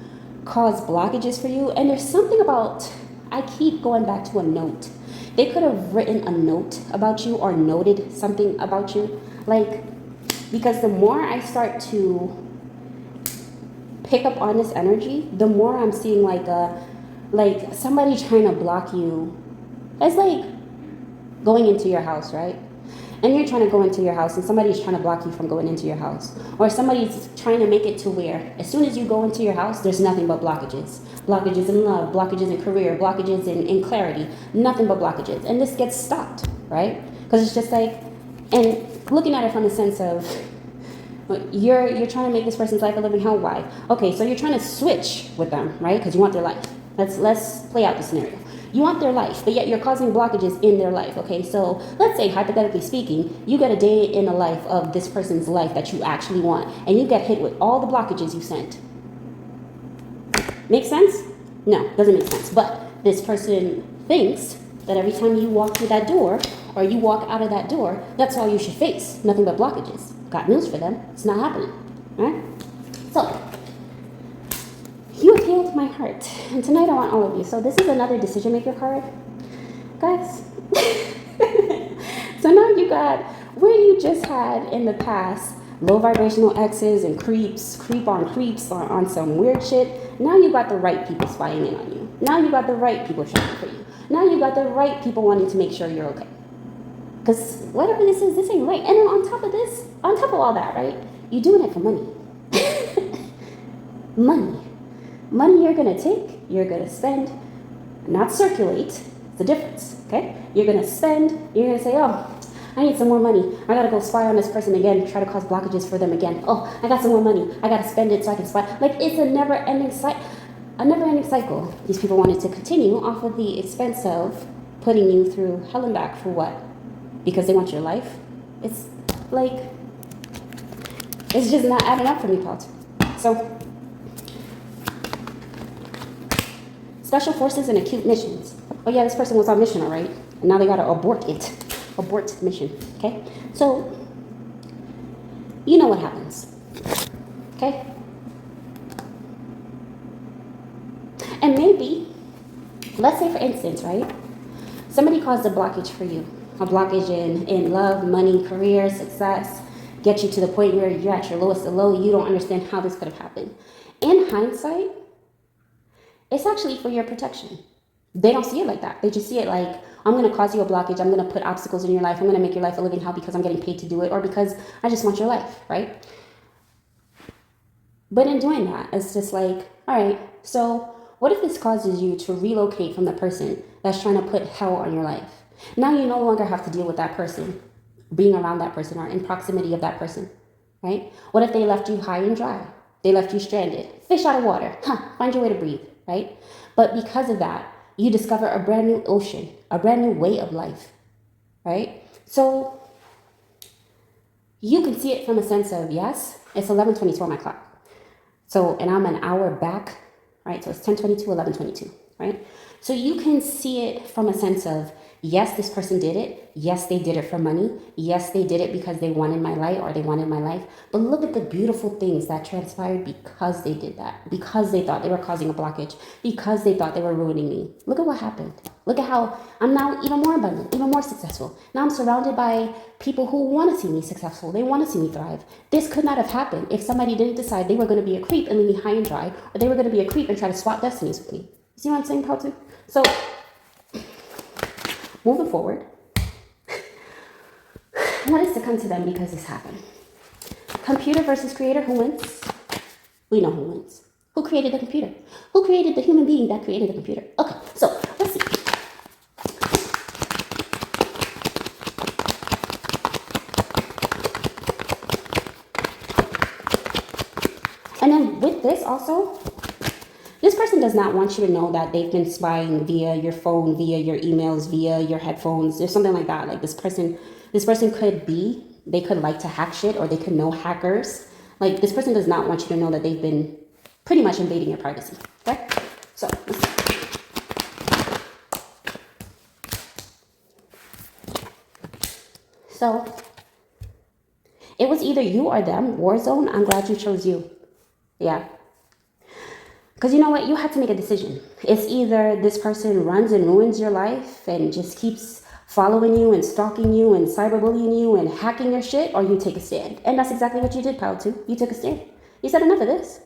S1: cause blockages for you, and there's something about, I keep going back to a note. They could have written a note about you or noted something about you, because the more I start to pick up on this energy, the more I'm seeing like somebody trying to block you. It's like going into your house, right? And you're trying to go into your house and somebody's trying to block you from going into your house. Or somebody's trying to make it to where as soon as you go into your house, there's nothing but blockages. Blockages in love, blockages in career, blockages in clarity, nothing but blockages. And this gets stopped, right? Because it's just like, and looking at it from the sense of, you're trying to make this person's life a living hell. Why? Okay, so you're trying to switch with them, right? Because you want their life. Let's play out the scenario. You want their life, but yet you're causing blockages in their life. Okay, so let's say, hypothetically speaking, you get a day in the life of this person's life that you actually want, and you get hit with all the blockages you sent. Make sense? No, doesn't make sense. But this person thinks that every time you walk through that door or you walk out of that door, that's all you should face. Nothing but blockages. Got news for them. It's not happening. All right? So, you have healed my heart. And tonight I want all of you. So this is another decision maker card. Guys. So now you got where you just had in the past low vibrational exes and creep on some weird shit. Now you got the right people spying in on you. Now you got the right people checking for you. Now you got the right people wanting to make sure you're okay. Because whatever this is, this ain't right. And then on top of all that, right? You're doing it for money. Money you're going to take, you're going to spend, not circulate. It's the difference, okay? You're going to spend, you're going to say, oh, I need some more money. I got to go spy on this person again, try to cause blockages for them again. Oh, I got some more money. I got to spend it so I can spy. Like, it's a never-ending cycle. These people wanted to continue off of the expense of putting you through hell and back for what? Because they want your life? It's like, it's just not adding up for me, Paul. So, special forces and acute missions. Oh yeah, this person was on mission, all right? And now they got to abort it. Abort mission, okay? So, you know what happens, okay? And maybe, let's say for instance, right? Somebody caused a blockage for you. A blockage in love, money, career, success. Get you to the point where you're at your lowest of low. You don't understand how this could have happened. In hindsight, it's actually for your protection. They don't see it like that. They just see it like, I'm going to cause you a blockage. I'm going to put obstacles in your life. I'm going to make your life a living hell because I'm getting paid to do it or because I just want your life, right? But in doing that, it's just like, all right, so what if this causes you to relocate from the person that's trying to put hell on your life? Now you no longer have to deal with that person, being around that person or in proximity of that person, right? What if they left you high and dry? They left you stranded, fish out of water. Find your way to breathe, right? But because of that, you discover a brand new ocean, a brand new way of life, right? So you can see it from a sense of, yes, it's 11:22 on my clock. So, and I'm an hour back, right? So it's 10:22, 11:22, right? So you can see it from a sense of, Yes, this person did it. Yes, they did it for money. Yes, they did it because they wanted my light or they wanted my life. But look at the beautiful things that transpired because they did that, because they thought they were causing a blockage, because they thought they were ruining me. Look at what happened. Look at how I'm now even more abundant, even more successful. Now I'm surrounded by people who want to see me successful. They want to see me thrive. This could not have happened if somebody didn't decide they were going to be a creep and leave me high and dry, or they were going to be a creep and try to swap destinies with me. You see what I'm saying, Paul, too? So, moving forward, what is to come to them because this happened? Computer versus creator, who wins? We know who wins. Who created the computer? Who created the human being that created the computer? Okay, so let's see. And then with this also, this person does not want you to know that they've been spying via your phone, via your emails, via your headphones. There's something like that. Like this person could be, they could like to hack shit, or they could know hackers. Like this person does not want you to know that they've been pretty much invading your privacy. Okay? So, let's see. So, it was either you or them. Warzone, I'm glad you chose you. Yeah. Because you know what? You have to make a decision. It's either this person runs and ruins your life and just keeps following you and stalking you and cyberbullying you and hacking your shit, or you take a stand. And that's exactly what you did, pal, too. You took a stand. You said enough of this.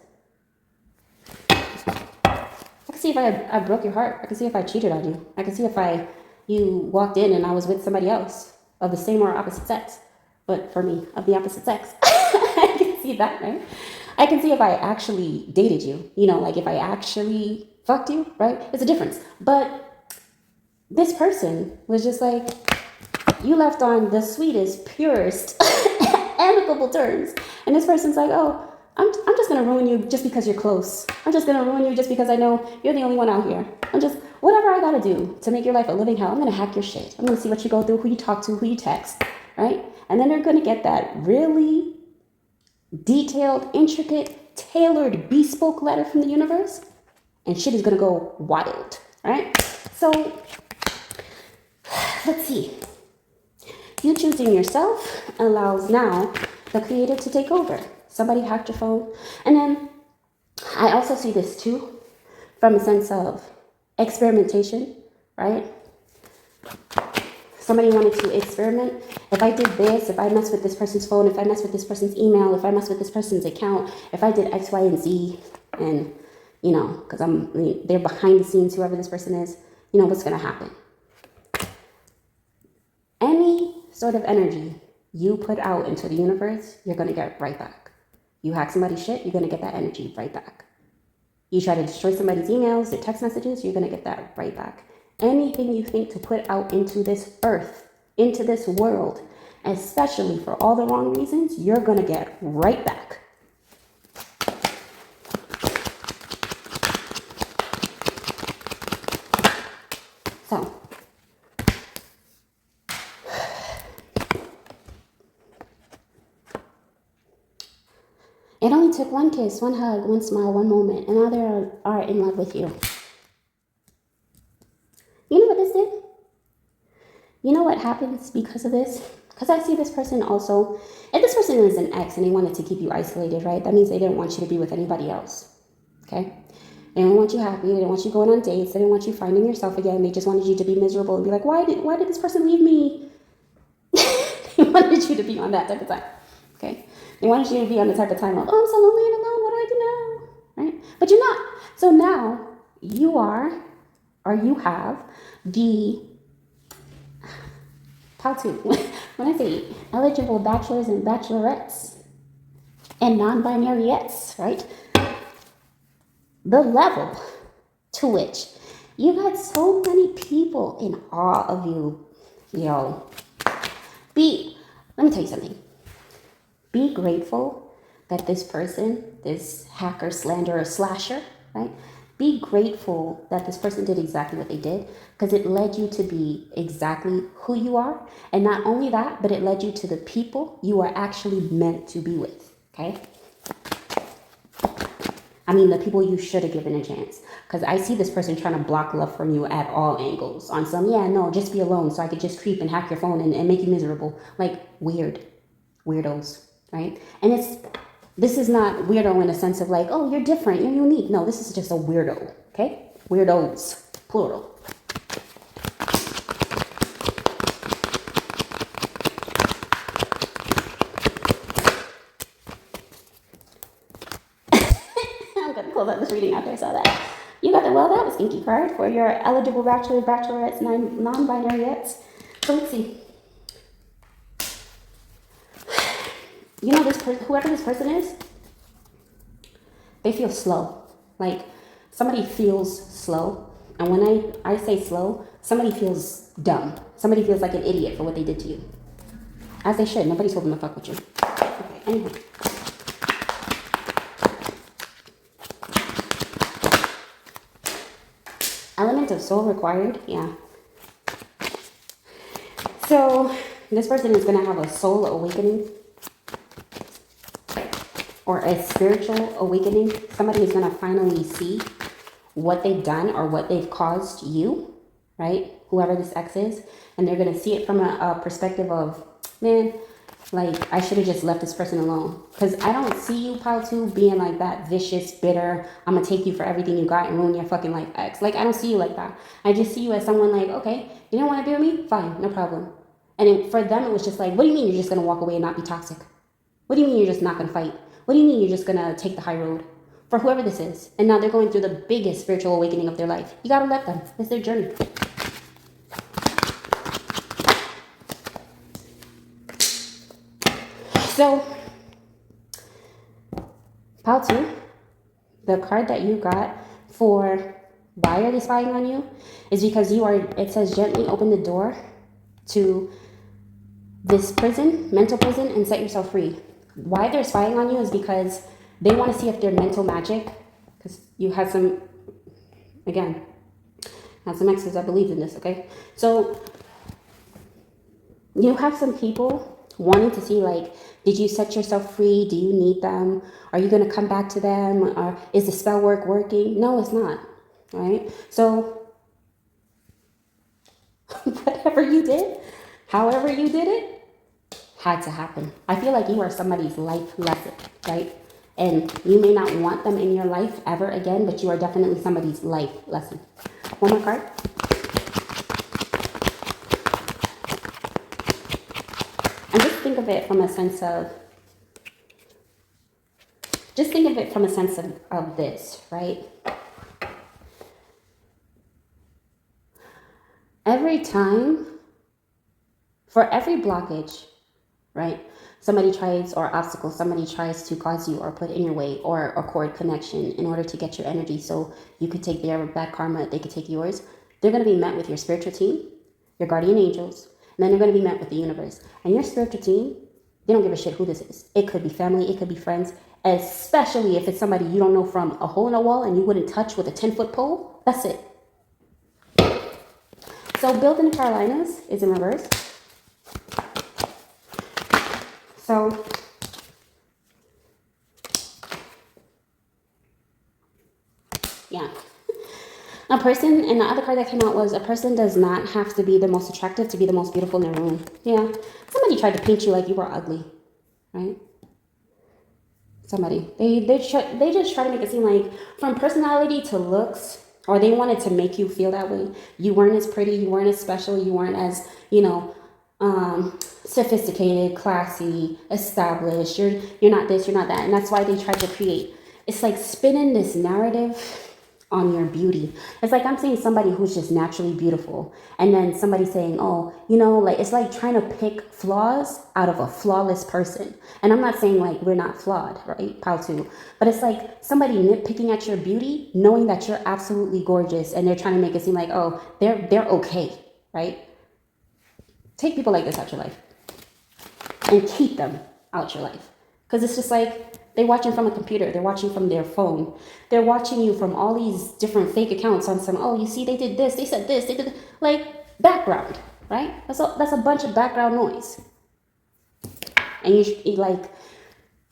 S1: I can see if I broke your heart. I can see if I cheated on you. I can see if you walked in and I was with somebody else of the same or opposite sex. But for me, of the opposite sex. I can see that, right? I can see if I actually dated you, like if I actually fucked you, right? It's a difference. But this person was just like, you left on the sweetest, purest, amicable terms. And this person's like, oh, I'm just going to ruin you just because you're close. I'm just going to ruin you just because I know you're the only one out here. Whatever I got to do to make your life a living hell, I'm going to hack your shit. I'm going to see what you go through, who you talk to, who you text, right? And then they're going to get that really detailed, intricate, tailored, bespoke letter from the universe, and shit is gonna go wild, right? So, let's see. You choosing yourself allows now the creator to take over. Somebody hacked your phone. And then I also see this too from a sense of experimentation, right? Somebody wanted to experiment. If I did this, if I mess with this person's phone, if I mess with this person's email, if I mess with this person's account, if I did X, Y, and Z, and, because they're behind the scenes, whoever this person is, what's going to happen? Any sort of energy you put out into the universe, you're going to get right back. You hack somebody's shit, you're going to get that energy right back. You try to destroy somebody's emails, their text messages, you're going to get that right back. Anything you think to put out into this earth, into this world, especially for all the wrong reasons, you're going to get right back. So, it only took one kiss, one hug, one smile, one moment, and now they are in love with you. You know what this did? You know what happens because of this? Because I see this person also, if this person is an ex and they wanted to keep you isolated, right? That means they didn't want you to be with anybody else, okay? They didn't want you happy. They didn't want you going on dates. They didn't want you finding yourself again. They just wanted you to be miserable and be like, why did this person leave me? They wanted you to be on that type of time, okay? They wanted you to be on the type of time of, oh, I'm so lonely and alone. What do I do now, right? But you're not. So now you are, or you have the, how to, when I say eligible bachelors and bachelorettes and non-binaryets, right? The level to which you got so many people in awe of you, let me tell you something. Be grateful that this person, this hacker, slanderer, slasher, right? Be grateful that this person did exactly what they did, because it led you to be exactly who you are. And not only that, but it led you to the people you are actually meant to be with, okay? I mean, the people you should have given a chance. Because I see this person trying to block love from you at all angles. On some, yeah, no, just be alone so I could just creep and hack your phone and make you miserable. Like, weirdos, right? And this is not weirdo in a sense of like, oh, you're different, you're unique. No, this is just a weirdo, okay? Weirdos, plural. I'm gonna close out this reading after I saw that. You got the well, that was kinky card for your eligible bachelors, bachelorettes, non-binaryets. So let's see. You know, whoever this person is, they feel slow. Like somebody feels slow. And when I say slow, somebody feels dumb. Somebody feels like an idiot for what they did to you. As they should. Nobody told them to fuck with you. Okay, anyway. Element of soul required, yeah. So this person is going to have a soul awakening or a spiritual awakening. Somebody is going to finally see what they've done or what they've caused you, right? Whoever this ex is. And they're going to see it from a perspective of, man, like, I should have just left this person alone. Because I don't see you, pile 2, being like that vicious, bitter, I'm going to take you for everything you got and ruin your fucking life ex. Like, I don't see you like that. I just see you as someone like, okay, you don't want to be with me? Fine, no problem. And for them, it was just like, what do you mean you're just going to walk away and not be toxic? What do you mean you're just not going to fight? What do you mean you're just going to take the high road? For whoever this is. And now they're going through the biggest spiritual awakening of their life. You got to let them. It's their journey. So, pile 2, the card that you got for why are they spying on you is because you are, it says gently open the door to this prison, mental prison, and set yourself free. Why they're spying on you is because they want to see if they're mental magic, because you had some, again, had some exes that believed in this, okay? So you have some people wanting to see, like, did you set yourself free? Do you need them? Are you going to come back to them? Or is the spell work working? No, it's not, right? So whatever you did, however you did it, had to happen. I feel like you are somebody's life lesson, right? And you may not want them in your life ever again, but you are definitely somebody's life lesson. One more card. And just think of it from a sense of, this, right? Every time, for every blockage, right? Somebody tries, or obstacle, somebody tries to cause you or put in your way or accord connection in order to get your energy so you could take their bad karma, they could take yours. They're going to be met with your spiritual team, your guardian angels, and then they're going to be met with the universe. And your spiritual team, they don't give a shit who this is. It could be family, it could be friends, especially if it's somebody you don't know from a hole in a wall and you wouldn't touch with a 10-foot pole. That's it. So Build in the Carolinas is in reverse. So yeah. A person, and the other card that came out was a person does not have to be the most attractive to be the most beautiful in their room. Yeah. Somebody tried to paint you like you were ugly, right? Somebody. They just try to make it seem like from personality to looks, or they wanted to make you feel that way. You weren't as pretty, you weren't as special, you weren't as, sophisticated, classy, established. You're not this, you're not that. And that's why they tried to create. It's like spinning this narrative on your beauty. It's like I'm saying somebody who's just naturally beautiful, and then somebody saying, oh, like it's like trying to pick flaws out of a flawless person. And I'm not saying like we're not flawed, right? Pile 2. But it's like somebody nitpicking at your beauty, knowing that you're absolutely gorgeous, and they're trying to make it seem like, oh, they're okay, right? Take people like this out your life and keep them out your life. Because it's just like, they're watching from a computer. They're watching from their phone. They're watching you from all these different fake accounts on some, oh, you see, they did this, they said this, they did, like, background, right? That's a bunch of background noise. And you like,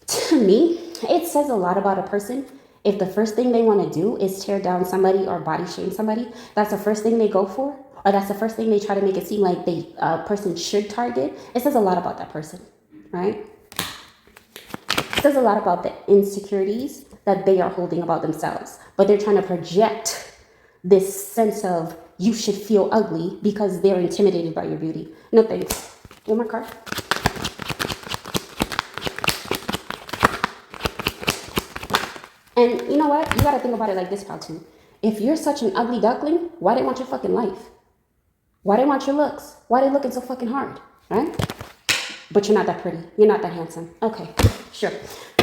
S1: to me, it says a lot about a person If the first thing they want to do is tear down somebody or body shame somebody, that's the first thing they go for, or that's the first thing they try to make it seem like the person should target, it says a lot about that person, right? It says a lot about the insecurities that they are holding about themselves, but they're trying to project this sense of you should feel ugly because they're intimidated by your beauty. No thanks. One more card. And you know what? You got to think about it like this, pal, too. If you're such an ugly duckling, why they want your fucking life? Why they want your looks? Why they looking so fucking hard, right? But you're not that pretty. You're not that handsome. Okay, sure.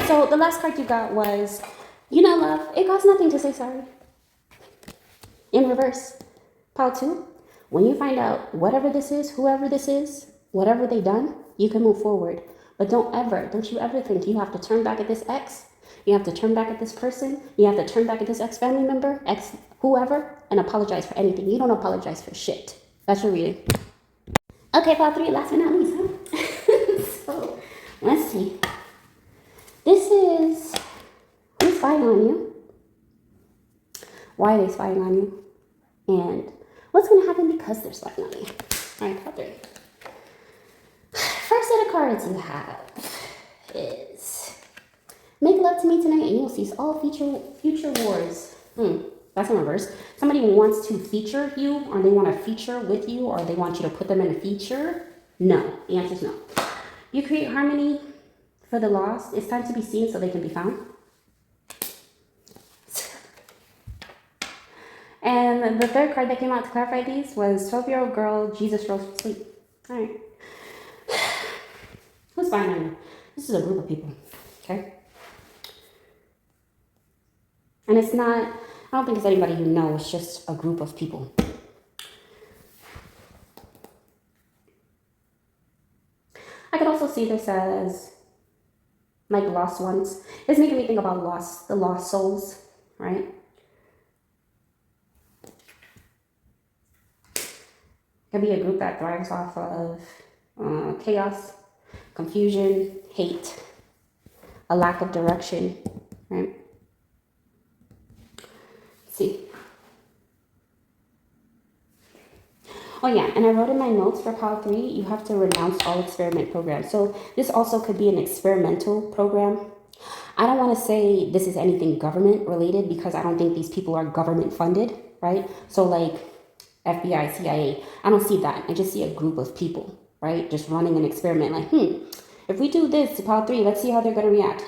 S1: So the last card you got was, you know, love, it costs nothing to say sorry. In reverse, pal, too. When you find out whatever this is, whoever this is, whatever they done, you can move forward. But don't you ever think you have to turn back at this ex. You have to turn back at this person. You have to turn back at this ex-family member, ex-whoever, and apologize for anything. You don't apologize for shit. That's your reading. Okay, part 3, last but not least, huh? So, let's see. This is who's spying on you, why are they spying on you, and what's going to happen because they're spying on you. All right, part 3. First set of cards you have is make love to me tonight and you'll cease all future wars. That's in reverse. Somebody wants to feature you, or they want to feature with you, or they want you to put them in a feature. No. The answer is no. You create harmony for the lost. It's time to be seen so they can be found. And the third card that came out to clarify these was 12-year-old girl, Jesus rose from sleep. All right. Who's spying on you? This is a group of people, okay? And it's not, I don't think it's anybody you know, it's just a group of people. I could also see this as like lost ones. It's making me think about the lost souls, right? Could be a group that thrives off of chaos, confusion, hate, a lack of direction, right? See. Oh yeah, and I wrote in my notes for Pile 3, you have to renounce all experiment programs. So this also could be an experimental program. I don't want to say this is anything government related because I don't think these people are government funded, right? So like FBI, CIA, I don't see that. I just see a group of people, right? Just running an experiment like, if we do this to Pile 3, let's see how they're going to react.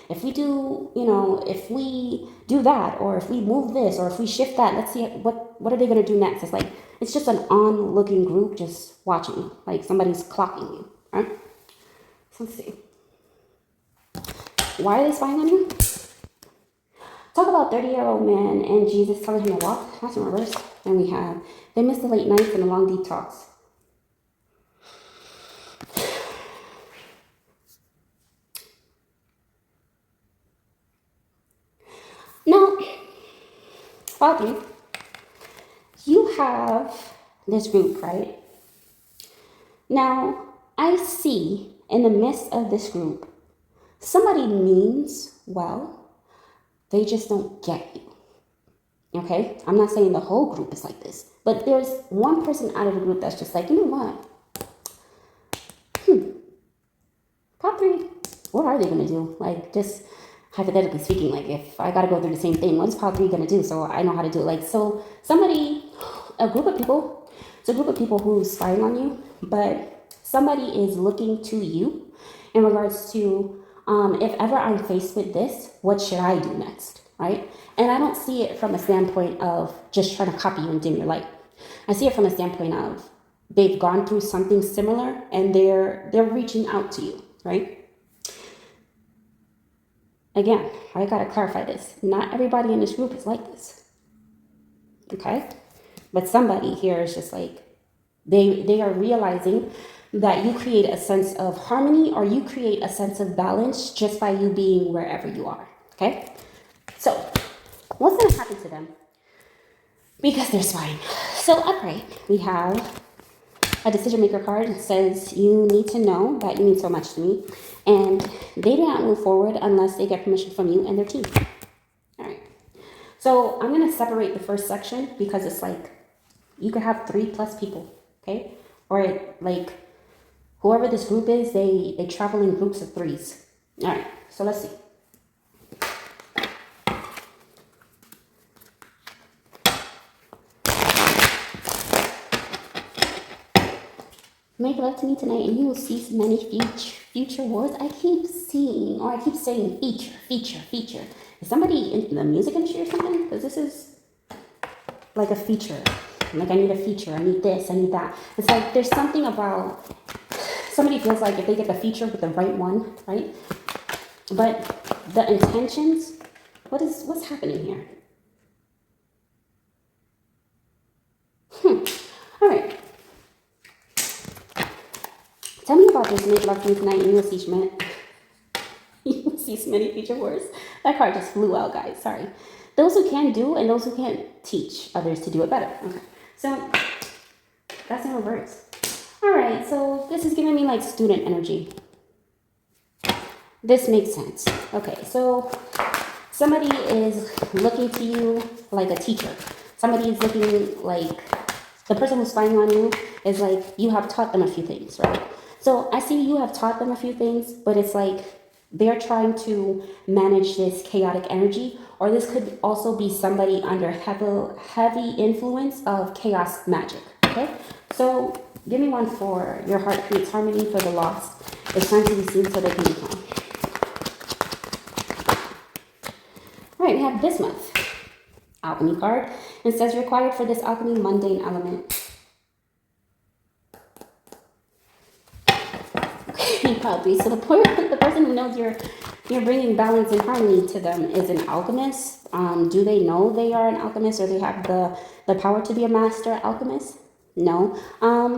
S1: If we do, if we do that, or if we move this, or if we shift that, let's see what are they going to do next. It's like, it's just an on-looking group just watching you, like somebody's clocking you, right? So let's see. Why are they spying on you? Talk about 30-year-old man and Jesus telling him to walk. That's in reverse. And we have, they miss the late nights and the long deep talks. Now, Audrey, you have this group, right? Now, I see in the midst of this group, somebody means well, they just don't get you. Okay? I'm not saying the whole group is like this, but there's one person out of the group that's just like, you know what? Top 3, what are they going to do? Like, just hypothetically speaking, like if I got to go through the same thing, what is Pile 3 going to do? So I know how to do it. Like, so somebody, a group of people, it's a group of people who's spying on you, but somebody is looking to you in regards to, if ever I'm faced with this, what should I do next, right? And I don't see it from a standpoint of just trying to copy you and dim your light. I see it from a standpoint of they've gone through something similar and they're reaching out to you, right? Again, I gotta clarify this. Not everybody in this group is like this, okay? But somebody here is just like, they are realizing that you create a sense of harmony or you create a sense of balance just by you being wherever you are, okay? So, what's gonna happen to them? Because they're spying. So upright, we have a decision maker card. It says you need to know that you mean so much to me, and they do not move forward unless they get permission from you and their team. All So I'm going to separate the first section because it's like you could have 3+ people, okay? Or like whoever this group is, they travel in groups of 3s. All right, so let's see. Make love to me tonight and you will see many future words. I keep seeing, or I keep saying feature. Is somebody in the music industry or something? Because this is like a feature. Like I need a feature, I need this, I need that. It's like there's something about, somebody feels like if they get the feature with the right one, right? But the intentions, what's happening here? All right. Tell me about this make love to me tonight and you will see you will see many future words. That card just flew out, guys. Sorry. Those who can do and those who can't teach others to do it better. Okay. So that's in reverse. All right. So this is giving me like student energy. This makes sense. Okay. So somebody is looking to you like a teacher. Somebody is looking like the person who's spying on you is like you have taught them a few things, right? So I see you have taught them a few things, but it's like they're trying to manage this chaotic energy, or this could also be somebody under heavy influence of chaos magic, okay? So give me one for your heart creates harmony for the lost. It's time to be seen so they can be found. All right, we have bismuth. Alchemy card. It says required for this alchemy mundane element. Probably. So the person who knows you're bringing balance and harmony to them is an alchemist. Do they know they are an alchemist or they have the power to be a master alchemist? No.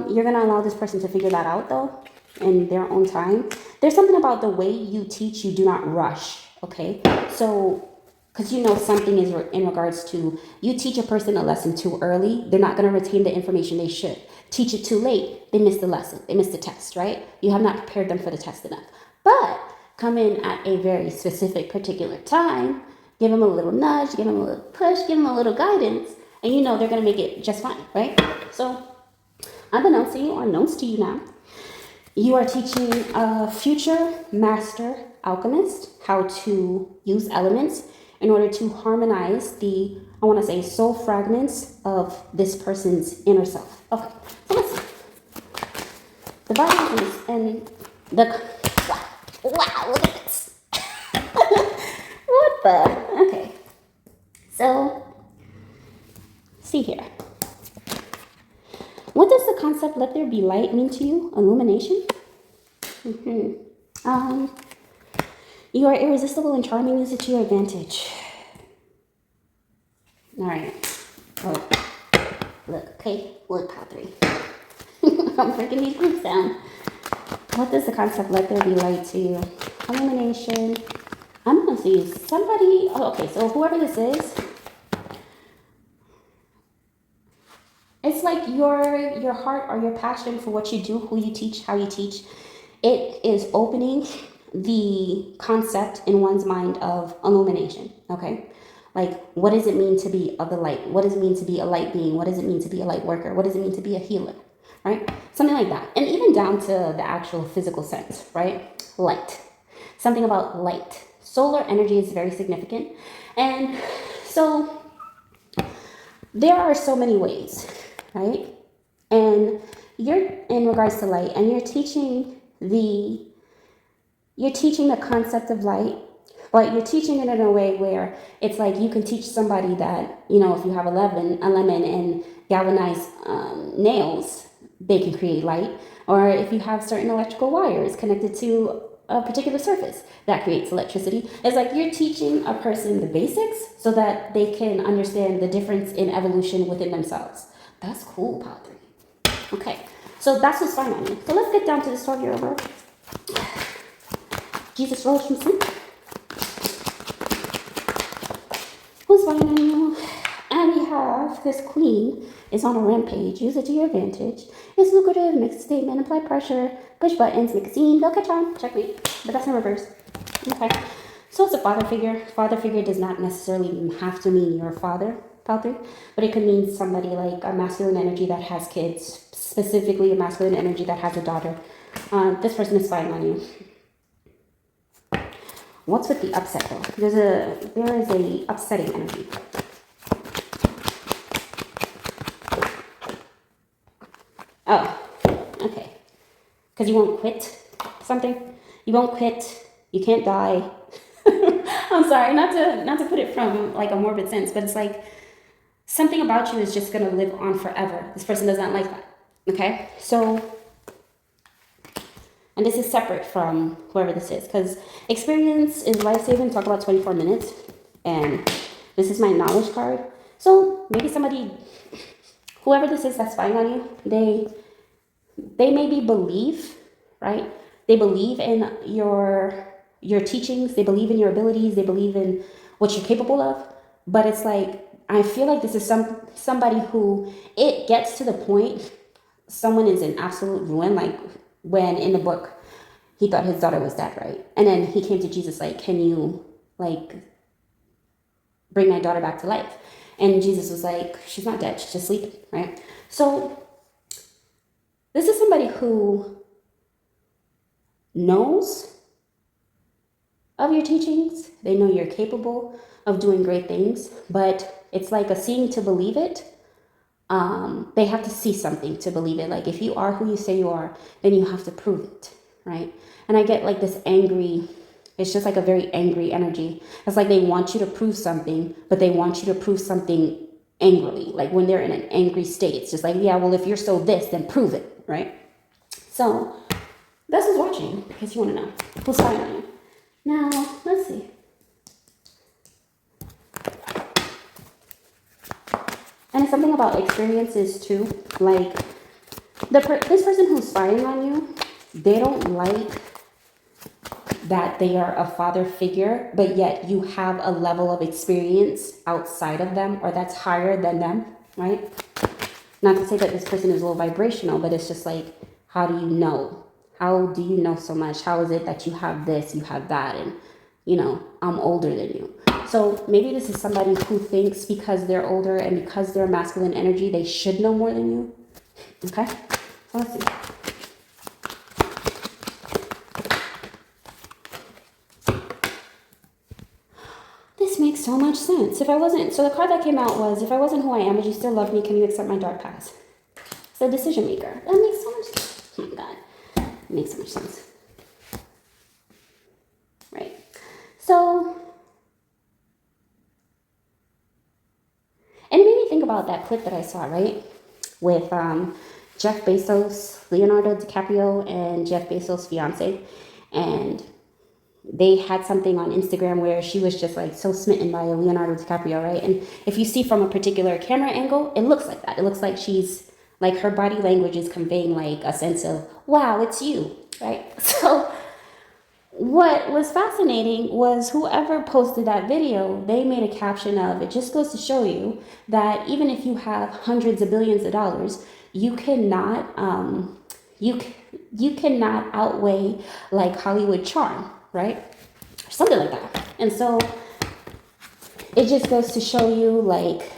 S1: You're gonna allow this person to figure that out though in their own time. There's something about the way you teach, you do not rush. Okay, so because you know something is in regards to you teach a person a lesson too early, they're not going to retain the information they should. Teach it too late, they miss the lesson, they miss the test, right? You have not prepared them for the test enough. But come in at a very specific particular time, give them a little nudge, give them a little push, give them a little guidance, and you know they're going to make it just fine, right? So unbeknownst to you or knownst to you now, you are teaching a future master alchemist how to use elements in order to harmonize the, I want to say, soul fragments of this person's inner self. Okay, so let's see. The body and the, wow, look at this. What the, okay. So, see here. What does the concept let there be light mean to you? Illumination? You are irresistible and charming. Use it to your advantage. All right. Oh, look, okay. Look, pile 3. I'm breaking these groups down. What does the concept let there be light to you? Illumination. I'm going to see somebody. Oh, okay, so whoever this is, it's like your heart or your passion for what you do, who you teach, how you teach. It is opening the concept in one's mind of illumination, okay? Like, what does it mean to be of the light? What does it mean to be a light being? What does it mean to be a light worker? What does it mean to be a healer, right? Something like that. And even down to the actual physical sense, right? Light. Something about light. Solar energy is very significant. And so there are so many ways, right? And you're in regards to light, and you're teaching the concept of light, but you're teaching it in a way where it's like you can teach somebody that, you know, if you have a lemon and galvanized nails, they can create light. Or if you have certain electrical wires connected to a particular surface, that creates electricity. It's like you're teaching a person the basics so that they can understand the difference in evolution within themselves. That's cool, Padre. Okay, so that's what's fine on you. So let's get down to the story of your birth. Jesus rose from sleep. Who's fine on you? And we have this queen is on a rampage. Use it to your advantage. It's lucrative, makes a statement, apply pressure, push buttons, make a scene, they'll catch on, checkmate. But that's in reverse. Okay. So it's a father figure. Father figure does not necessarily have to mean your father, Paltry, but it could mean somebody like a masculine energy that has kids, specifically a masculine energy that has a daughter. This person is spying on you. What's with the upset though? There is a upsetting energy. Oh, okay. Because you won't quit something. You won't quit. You can't die. I'm sorry, not to put it from like a morbid sense, but it's like something about you is just gonna live on forever. This person does not like that. Okay, so, and this is separate from whoever this is, because experience is life-saving. Talk about 24 minutes, and this is my knowledge card. So maybe somebody, whoever this is that's spying on you, they maybe believe, right? They believe in your teachings, they believe in your abilities, they believe in what you're capable of. But it's like, I feel like this is somebody who, it gets to the point, someone is in absolute ruin, like when in the book, he thought his daughter was dead, right? And then he came to Jesus like, can you like bring my daughter back to life? And Jesus was like, she's not dead, she's just sleeping, right? So this is somebody who knows of your teachings. They know you're capable of doing great things, but it's like a seeing to believe it. They have to see something to believe it. Like if you are who you say you are, then you have to prove it, right? And I get like this angry, it's just like a very angry energy. It's like they want you to prove something, but they want you to prove something angrily. Like when they're in an angry state, it's just like, yeah, well, if you're so this, then prove it, right? So that's who's watching, in case you want to know who's spying on you. Now, let's see. And it's something about experiences too. Like this person who's spying on you, they don't like that they are a father figure, but yet you have a level of experience outside of them or that's higher than them, right? Not to say that this person is low vibrational, but it's just like, how do you know? How do you know so much? How is it that you have this, you have that, and, you know, I'm older than you. So maybe this is somebody who thinks because they're older and because they're masculine energy, they should know more than you. Okay? So let's see. This makes so much sense. If I wasn't, so the card that came out was, if I wasn't who I am, would you still love me? Can you accept my dark past? So decision maker. That makes so much sense. Oh my God. It makes so much sense. Right. So, and it made me think about that clip that I saw, right? With Jeff Bezos, Leonardo DiCaprio, and Jeff Bezos' fiance. And they had something on Instagram where she was just like so smitten by Leonardo DiCaprio, right? And if you see from a particular camera angle, it looks like that. It looks like she's like, her body language is conveying like a sense of, wow, it's you, right? So what was fascinating was whoever posted that video, they made a caption of, it just goes to show you that even if you have hundreds of billions of dollars, you cannot, you cannot outweigh like Hollywood charm, right? Something like that. And so it just goes to show you like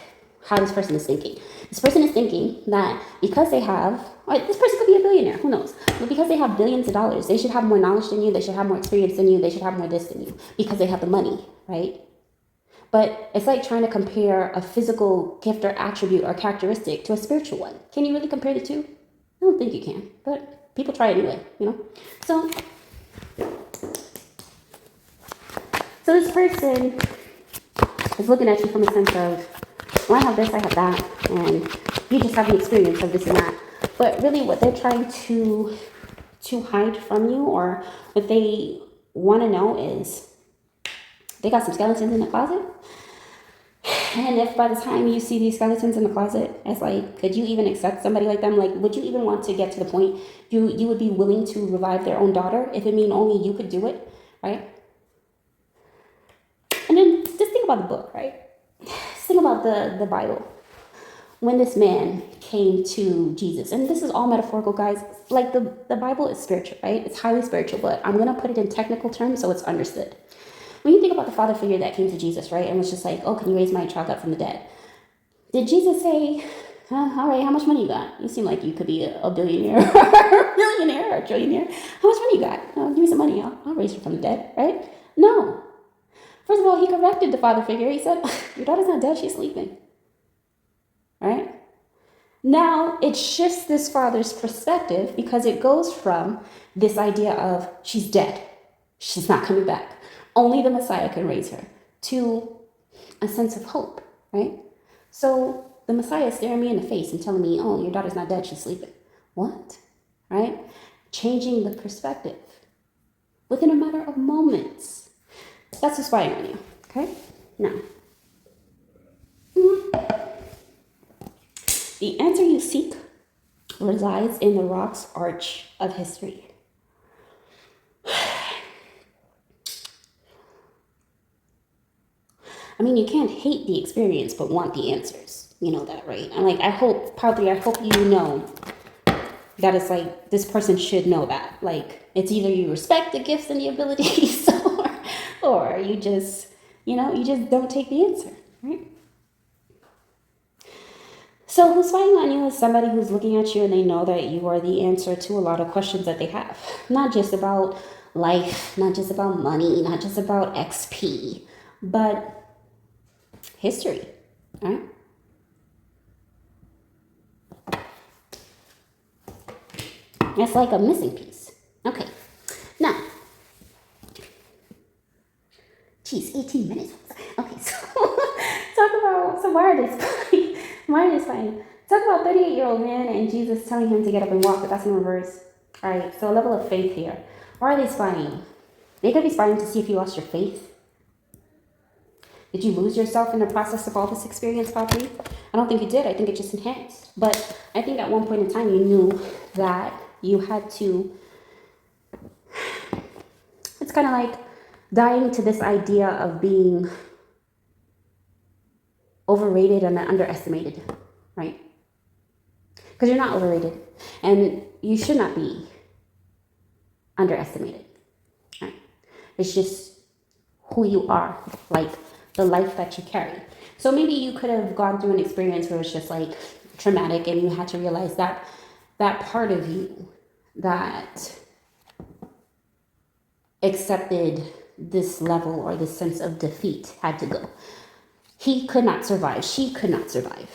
S1: how this person is thinking. This person is thinking that because they have, or this person could be a billionaire, who knows? But because they have billions of dollars, they should have more knowledge than you, they should have more experience than you, they should have more this than you, because they have the money, right? But it's like trying to compare a physical gift or attribute or characteristic to a spiritual one. Can you really compare the two? I don't think you can, but people try anyway, you know? So this person is looking at you from a sense of, well, I have this, I have that, and you just have the experience of this and that. But really what they're trying to hide from you, or what they want to know is, they got some skeletons in the closet. And if by the time you see these skeletons in the closet, it's like, could you even accept somebody like them? Like, would you even want to get to the point you would be willing to revive their own daughter if it mean only you could do it, right? And then just think about the book, right? Just think about the Bible. When this man came to Jesus, and this is all metaphorical, guys. Like the Bible is spiritual, right? It's highly spiritual, but I'm going to put it in technical terms so it's understood. when you think about the father figure that came to Jesus, right, and was just like, oh, can you raise my child up from the dead? Did Jesus say, all right, how much money you got? You seem like you could be a billionaire or a millionaire or a trillionaire. How much money you got? Give me some money. I'll raise her from the dead, right? No. First of all, he corrected the father figure. He said, your daughter's not dead. She's sleeping, right? Now it shifts this father's perspective because it goes from this idea of she's dead. She's not coming back. Only the Messiah can raise her, to a sense of hope, right? So the Messiah is staring me in the face and telling me, oh, your daughter's not dead, she's sleeping. What? Right? Changing the perspective within a matter of moments. That's what's spying on you, okay? Now, the answer you seek resides in the rock's arch of history. I mean, you can't hate the experience but want the answers. You know that, right? And I hope you know that it's like this person should know that. Like, it's either you respect the gifts and the abilities or you just, you just don't take the answer, right? So who's spying on you is somebody who's looking at you and they know that you are the answer to a lot of questions that they have. Not just about life, not just about money, not just about XP, but history, right? It's like a missing piece. Okay, now, geez, 18 minutes. Okay, so why are they spying? Why are they spying? Talk about 38-year-old man and Jesus telling him to get up and walk, but that's in reverse. All right, so a level of faith here. Why are they spying? They could be spying to see if you lost your faith. Did you lose yourself in the process of all this experience, Padre? I don't think you did. I think it just enhanced. But I think at one point in time you knew that you had to... It's kind of like dying to this idea of being overrated and underestimated, right? Because you're not overrated. And you should not be underestimated, right? It's just who you are, like the life that you carry. So maybe you could have gone through an experience where it's just like traumatic and you had to realize that that part of you that accepted this level or this sense of defeat had to go. He could not survive. She could not survive,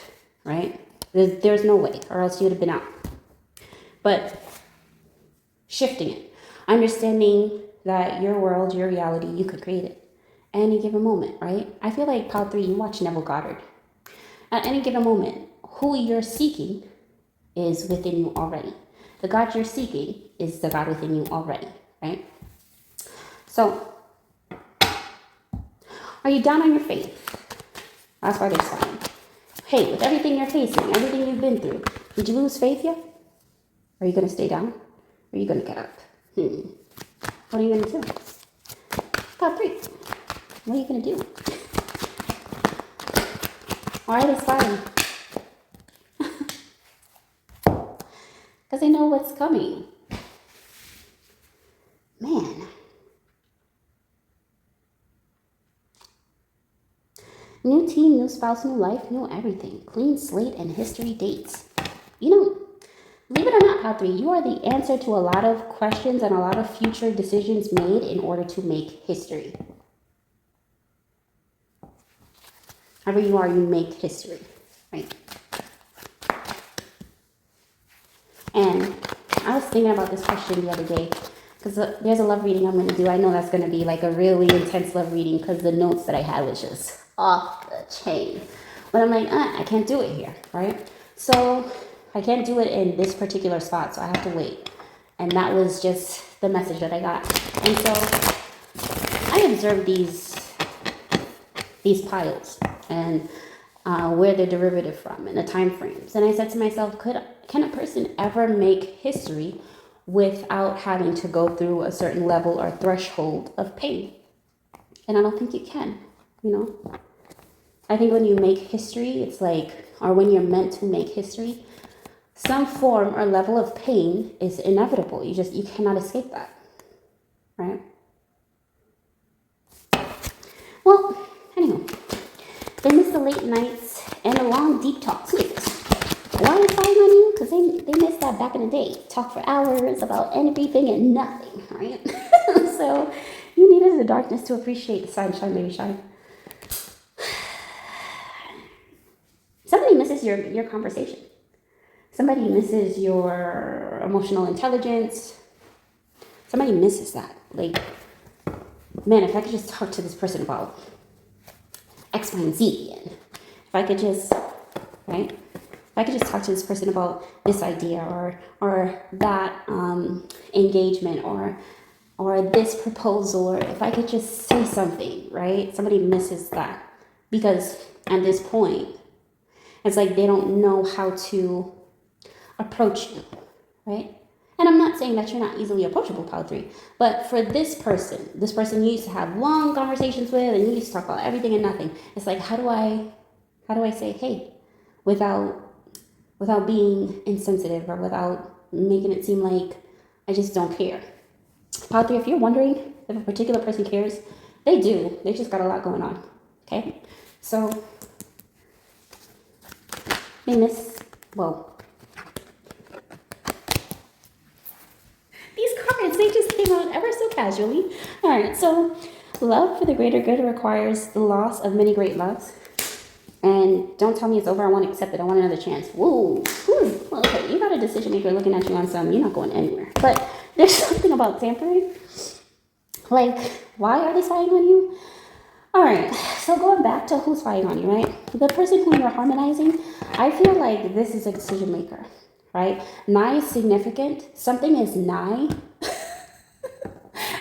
S1: right? There's no way, or else you would have been out. But shifting it, understanding that your world, your reality, you could create it. Any given moment, right? I feel like Pod 3, you watch Neville Goddard. At any given moment, who you're seeking is within you already. The God you're seeking is the God within you already, right? So, are you down on your faith? That's why they're spying. Hey, with everything you're facing, everything you've been through, did you lose faith yet? Are you going to stay down? Or are you going to get up? What are you going to do? Pod 3. What are you going to do? Why are they spying? Because they know what's coming. Man. New team, new spouse, new life, new everything. Clean slate and history dates. Believe it or not, Pod 3, you are the answer to a lot of questions and a lot of future decisions made in order to make history. However you are, you make history, right? And I was thinking about this question the other day because there's a love reading I'm going to do. I know that's going to be like a really intense love reading because the notes that I had was just off the chain. But I'm like, I can't do it here, right? So I can't do it in this particular spot, so I have to wait. And that was just the message that I got. And so I observed these piles and where they're derivative from and the time frames. And I said to myself, can a person ever make history without having to go through a certain level or threshold of pain? And I don't think you can, I think when you make history, it's like, or when you're meant to make history, some form or level of pain is inevitable. You cannot escape that, right? Well, anyway, they miss the late nights and the long deep talks. Who is this? Why are they spying on you? Because they missed that back in the day. Talk for hours about everything and nothing, right? So you needed the darkness to appreciate the sunshine, baby shine. Somebody misses your conversation. Somebody misses your emotional intelligence. Somebody misses that. Like, man, if I could just talk to this person about X, Y, and Z, and if I could just, right? If I could just talk to this person about this idea or that engagement or this proposal, or if I could just say something, right? Somebody misses that because at this point, it's like they don't know how to approach you, right? And I'm not saying that you're not easily approachable, Power 3, but for this person you used to have long conversations with, and you used to talk about everything and nothing. It's like, how do I say hey without being insensitive or without making it seem like I just don't care? Power 3, if you're wondering if a particular person cares, they do. They just got a lot going on. Okay, so they miss. Well, these cards, they just came out ever so casually. All right, so love for the greater good requires the loss of many great loves. And don't tell me it's over. I want to accept it. I want another chance. Whoa. Okay, you got a decision maker looking at you on something. You're not going anywhere. But there's something about tampering. Like, why are they spying on you? All right, so going back to who's spying on you, right? The person who you're harmonizing, I feel like this is a decision maker, right? Nigh is significant. Something is nigh.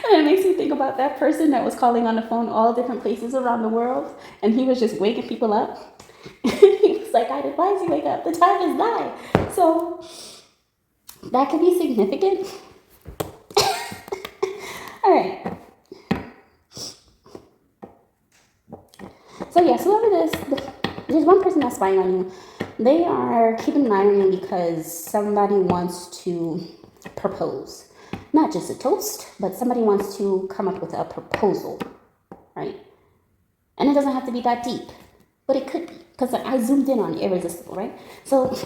S1: And it makes me think about that person that was calling on the phone all different places around the world, and he was just waking people up. He was like, I'd advise you wake up. The time is nigh. So that could be significant. All right. So yes, whoever this, there's one person that's spying on you. They are keeping an eye on you because somebody wants to propose. Not just a toast, but somebody wants to come up with a proposal, right? And it doesn't have to be that deep, but it could be, because I zoomed in on irresistible, right? So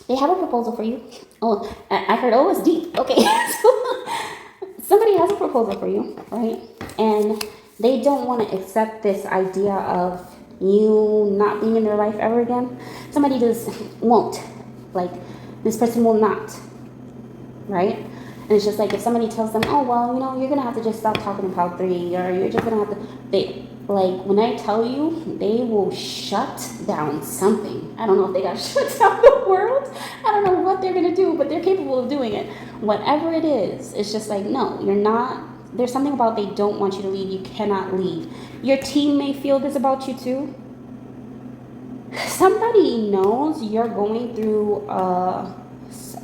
S1: they have a proposal for you. Oh, I heard, oh, it's deep. Okay, so somebody has a proposal for you, right? And they don't want to accept this idea of you not being in their life ever again. Somebody just won't. Like, this person will not, right? And it's just like if somebody tells them, oh, well, you know, you're going to have to just stop talking to Power 3, or you're just going to have to, they, like, when I tell you, they will shut down something. I don't know if they got to shut down the world. I don't know what they're going to do, but they're capable of doing it. Whatever it is, it's just like, no, you're not. There's something about they don't want you to leave. You cannot leave. Your team may feel this about you too. Somebody knows you're going through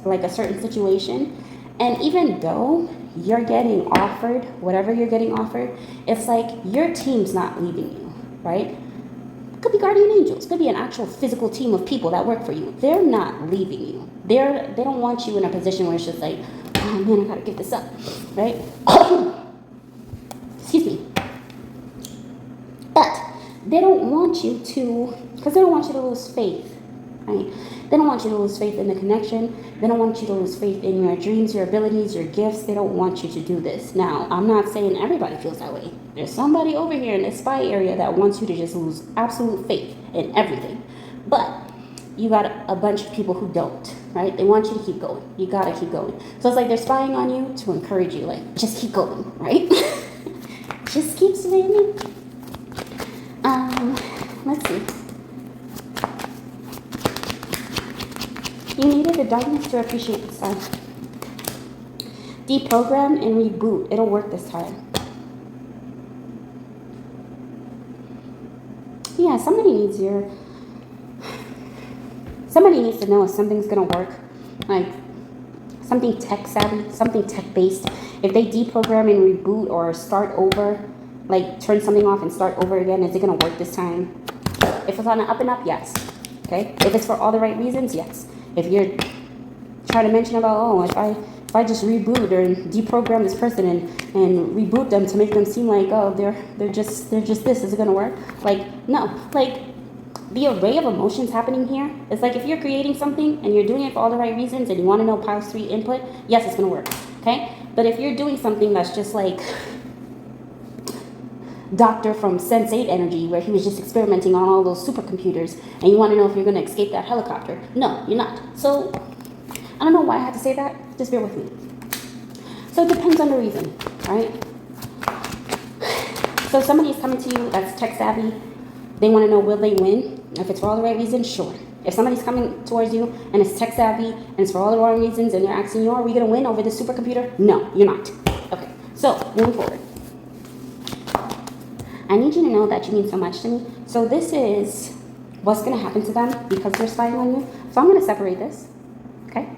S1: like a certain situation. And even though you're getting offered, whatever you're getting offered, it's like your team's not leaving you, right? Could be guardian angels, could be an actual physical team of people that work for you. They're not leaving you. They don't want you in a position where it's just like, oh man, I gotta give this up, right? Excuse me. But they don't want you to, because they don't want you to lose faith, right? They don't want you to lose faith in the connection. They don't want you to lose faith in your dreams, your abilities, your gifts. They don't want you to do this. Now, I'm not saying everybody feels that way. There's somebody over here in the spy area that wants you to just lose absolute faith in everything. But you got a bunch of people who don't, right? They want you to keep going. You got to keep going. So it's like they're spying on you to encourage you, like, just keep going, right? Just keep swimming. Let's see. You needed the darkness to appreciate the sun. Deprogram and reboot. It'll work this time. Yeah, somebody needs to know if something's gonna work. Like something tech savvy, something tech based. If they deprogram and reboot or start over, like turn something off and start over again, is it gonna work this time? If it's on an up and up, yes. Okay. If it's for all the right reasons, yes. If you're trying to mention about, oh, if if I just reboot or deprogram this person and reboot them to make them seem like, oh, they're just this, is it gonna work? Like, no. Like, the array of emotions happening here is like, if you're creating something and you're doing it for all the right reasons and you want to know Piles 3 input, yes, it's gonna work. Okay? But if you're doing something that's just like Doctor from Sense8 energy, where he was just experimenting on all those supercomputers, and you want to know if you're going to escape that helicopter, no, you're not. So I don't know why I had to say that. Just bear with me. So it depends on the reason, right? So if somebody is coming to you that's tech savvy, they want to know, will they win? If it's for all the right reasons, sure. If somebody's coming towards you and it's tech savvy and it's for all the wrong reasons and they're asking you, are we going to win over this supercomputer? No, you're not. Okay, so moving forward. I need you to know that you mean so much to me. So this is what's going to happen to them because they're spying on you. So I'm going to separate this, okay?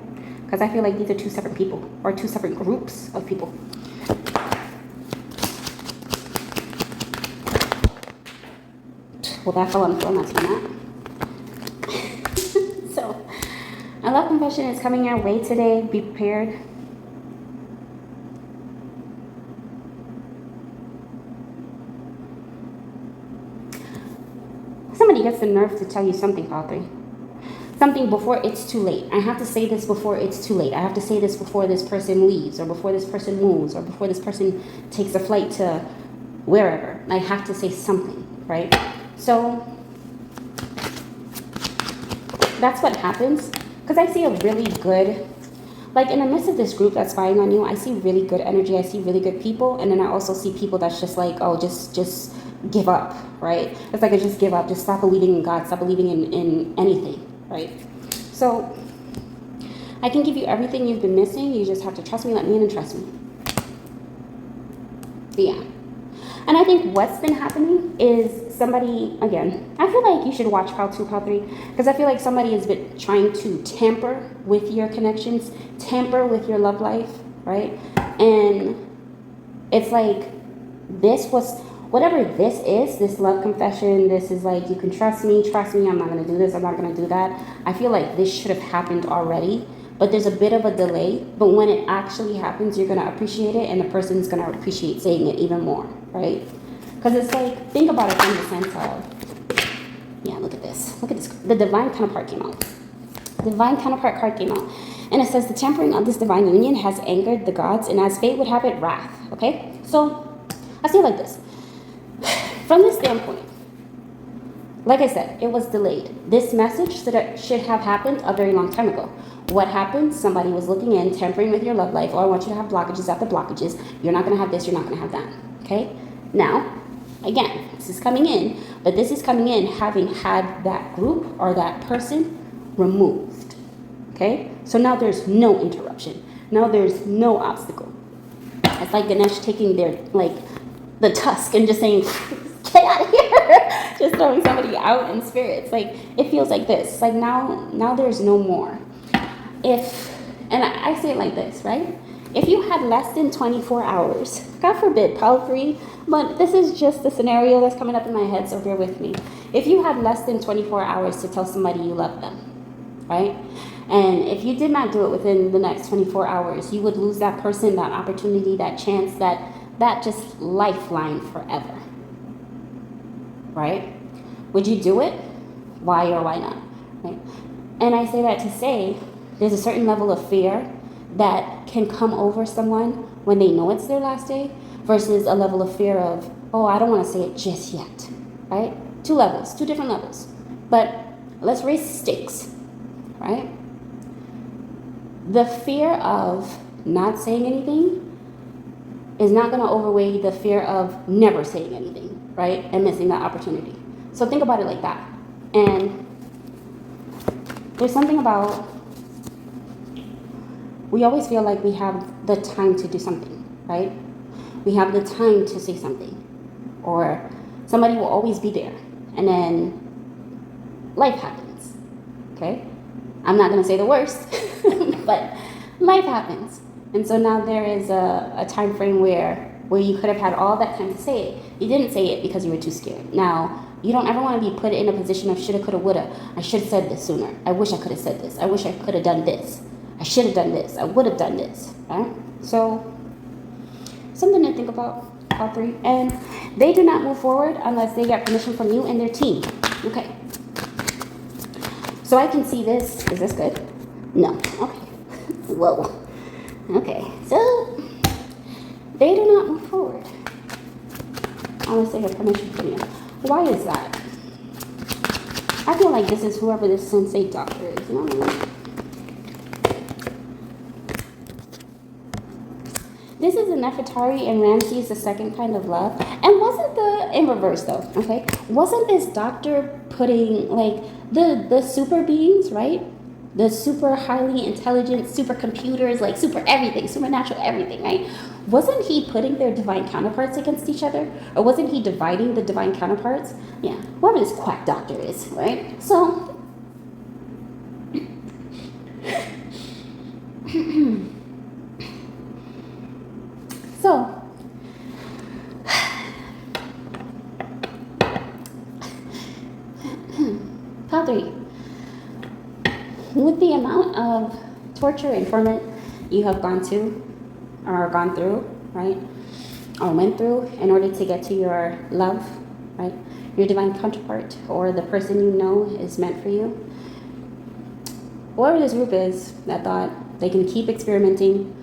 S1: Because I feel like these are two separate people or two separate groups of people. Well, that fell on the floor, not doing that. So, a love confession is coming your way today. Be prepared. Somebody gets the nerve to tell you something, Pile 3. Something before it's too late. I have to say this before it's too late. I have to say this before this person leaves, or before this person moves, or before this person takes a flight to wherever. I have to say something, right? So that's what happens. Because I see a really good, like in the midst of this group that's spying on you, I see really good energy. I see really good people. And then I also see people that's just like, oh, just give up, right? It's like, I just give up. Just stop believing in God. Stop believing in anything, right? So I can give you everything you've been missing. You just have to trust me, let me in, and trust me. Yeah. And I think what's been happening is somebody, again, I feel like you should watch Pile 2, Pile 3, because I feel like somebody has been trying to tamper with your connections, tamper with your love life, right? And it's like, this was, whatever this is, this love confession, this is like, you can trust me, I'm not going to do this, I'm not going to do that. I feel like this should have happened already, but there's a bit of a delay. But when it actually happens, you're going to appreciate it, and the person's going to appreciate saying it even more, right? Because it's like, think about it from the sense of, yeah, look at this. Look at this. The divine counterpart came out. The divine counterpart card came out. And it says, the tampering of this divine union has angered the gods, and as fate would have it, wrath. Okay? So, I see it like this. From this standpoint, like I said, it was delayed. This message should have happened a very long time ago. What happened? Somebody was looking in, tampering with your love life. Oh, I want you to have blockages after blockages. You're not going to have this. You're not going to have that. Okay? Now, again, this is coming in, but this is coming in having had that group or that person removed. Okay? So now there's no interruption. Now there's no obstacle. It's like Ganesh taking their, like, the tusk and just saying, get out of here. Just throwing somebody out in spirits. Like, it feels like this. Like, now there's no more. And I say it like this, right? If you had less than 24 hours, God forbid, Pile 3, but this is just the scenario that's coming up in my head, so bear with me. If you had less than 24 hours to tell somebody you love them, right? And if you did not do it within the next 24 hours, you would lose that person, that opportunity, that chance, that just lifeline forever, right? Would you do it? Why or why not, right? And I say that to say, there's a certain level of fear that can come over someone when they know it's their last day versus a level of fear of, oh, I don't want to say it just yet, right? Two levels, two different levels. But let's raise stakes, right? The fear of not saying anything is not going to overweigh the fear of never saying anything, right? And missing that opportunity. So think about it like that. And there's something about, we always feel like we have the time to do something, right? We have the time to say something. Or somebody will always be there. And then life happens, okay? I'm not going to say the worst, but life happens. And so now there is a time frame where you could have had all that time to say it. You didn't say it because you were too scared. Now, you don't ever want to be put in a position of shoulda, coulda, woulda. I should have said this sooner. I wish I could have said this. I wish I could have done this. I should have done this. I would have done this. Right? So something to think about, all three. And they do not move forward unless they get permission from you and their team. Okay. So I can see this. Is this good? No. Okay. Whoa. Okay. So they do not move forward unless they have permission from you. Why is that? I feel like this is whoever this sensei doctor is. You know what I mean? This is a Nefertari and Ramses the second kind of love. And wasn't in reverse though, okay? Wasn't this doctor putting like the super beings, right? The super highly intelligent supercomputers, like super everything, supernatural everything, right? Wasn't he putting their divine counterparts against each other? Or wasn't he dividing the divine counterparts? Yeah, whoever this quack doctor is, right? So, Padre, with the amount of torture and torment you have gone to, or gone through, right, or went through in order to get to your love, right, your divine counterpart, or the person you know is meant for you, whoever this group is that thought they can keep experimenting,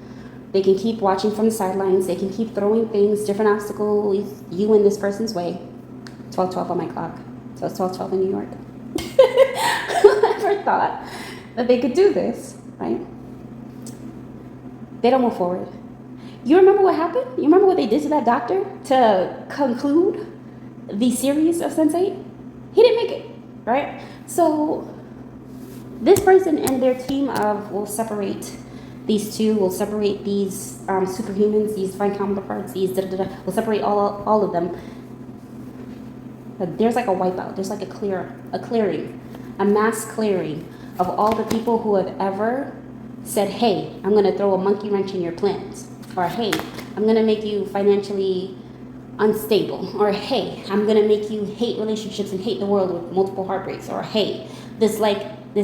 S1: they can keep watching from the sidelines, they can keep throwing things, different obstacles, you in this person's way. 12:12 on my clock, so it's 12:12 in New York. Whoever thought that they could do this, right? They don't move forward. You remember what happened? You remember what they did to that doctor to conclude the series of Sense8? He didn't make it, right? So this person and their team will separate these two, will separate these superhumans, these divine counterparts, these will separate all of them. There's like a wipeout. There's like a clearing, a mass clearing of all the people who have ever said, hey, I'm going to throw a monkey wrench in your plans. Or, hey, I'm going to make you financially unstable. Or, hey, I'm going to make you hate relationships and hate the world with multiple heartbreaks. Or, hey, this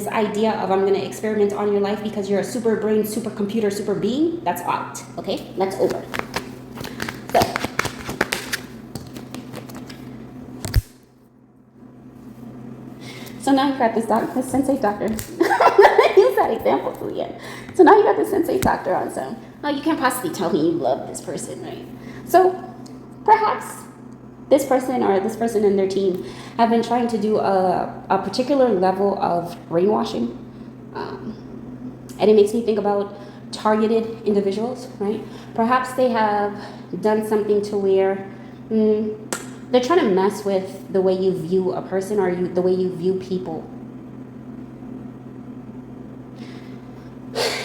S1: idea of I'm going to experiment on your life because you're a super brain, super computer, super being, that's out. Okay? That's over. So now you got this Sense8 doctor. I'm going to use that example to the end. So now you got this Sense8 doctor on some. Oh, you can't possibly tell me you love this person, right? So perhaps this person or this person and their team have been trying to do a particular level of brainwashing. And it makes me think about targeted individuals, right? Perhaps they have done something to where they're trying to mess with the way you view a person or the way you view people.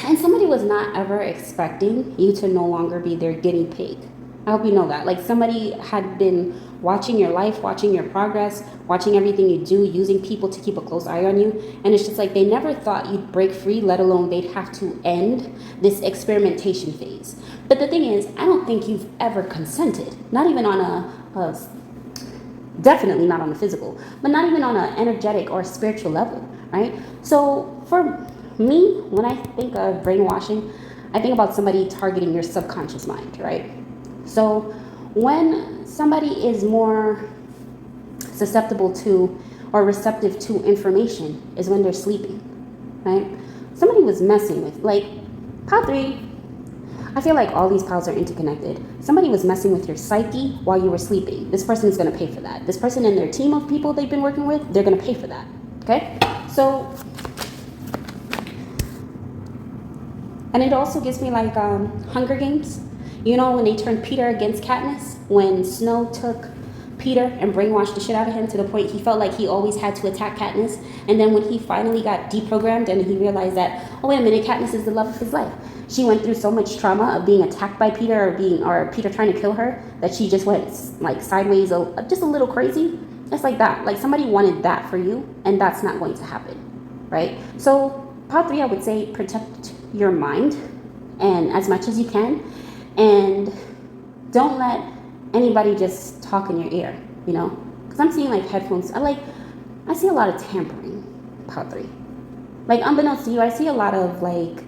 S1: And somebody was not ever expecting you to no longer be their guinea pig. I hope you know that. Like somebody had been watching your life, watching your progress, watching everything you do, using people to keep a close eye on you. And it's just like they never thought you'd break free, let alone they'd have to end this experimentation phase. But the thing is, I don't think you've ever consented. Not even on a definitely not on a physical, but not even on an energetic or spiritual level, right? So for me, when I think of brainwashing, I think about somebody targeting your subconscious mind, right? So when somebody is more susceptible to or receptive to information is when they're sleeping, right? Somebody was messing with, like, pile 3, I feel like all these piles are interconnected. Somebody was messing with your psyche while you were sleeping. This person is going to pay for that. This person and their team of people they've been working with, they're going to pay for that, okay? So, and it also gives me like Hunger Games. You know when they turned Peter against Katniss? When Snow took Peter and brainwashed the shit out of him to the point he felt like he always had to attack Katniss. And then when he finally got deprogrammed and he realized that, oh, wait a minute, Katniss is the love of his life. She went through so much trauma of being attacked by Peter or Peter trying to kill her that she just went like sideways, just a little crazy. It's like that. Like somebody wanted that for you, and that's not going to happen, right? So part 3, I would say protect your mind and as much as you can, and don't let anybody just talk in your ear, you know? Because I'm seeing like headphones. I see a lot of tampering, part 3. Like unbeknownst to you, I see a lot of like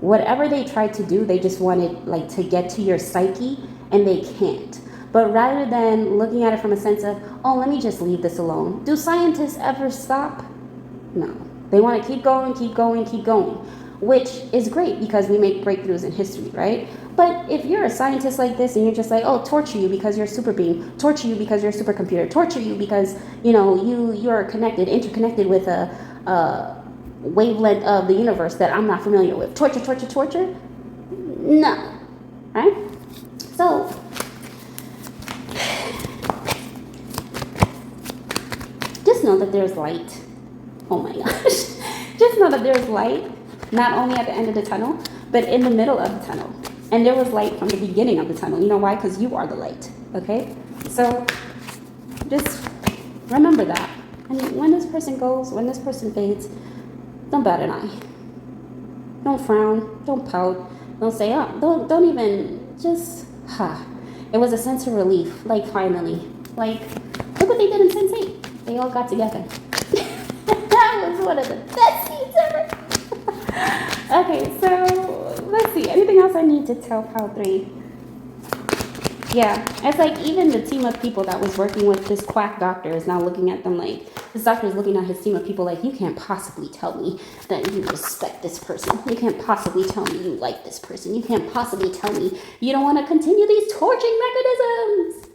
S1: whatever they try to do, they just wanted like to get to your psyche, and they can't. But rather than looking at it from a sense of, oh, let me just leave this alone, do scientists ever stop? No. They want to keep going, keep going, keep going, which is great because we make breakthroughs in history, right? But if you're a scientist like this and you're just like, oh, torture you because you're a super being, torture you because you're a supercomputer, torture you because, you know, you're connected, interconnected with a wavelength of the universe that I'm not familiar with. Torture, torture, torture? No. Right? So, just know that there's light. Oh my gosh. Just know that there's light, not only at the end of the tunnel, but in the middle of the tunnel. And there was light from the beginning of the tunnel. You know why? Because you are the light. Okay? So, just remember that. And when this person goes, when this person fades, don't bat an eye. Don't frown. Don't pout. Don't say, oh, don't even, just, It was a sense of relief. Like, finally. Like, look what they did in Sense8. They all got together. That was one of the best scenes ever. Okay, so let's see. Anything else I need to tell Pal 3? Yeah, it's like even the team of people that was working with this quack doctor is now looking at them like, this doctor is looking at his team of people like, you can't possibly tell me that you respect this person. You can't possibly tell me you like this person. You can't possibly tell me you don't want to continue these torching mechanisms.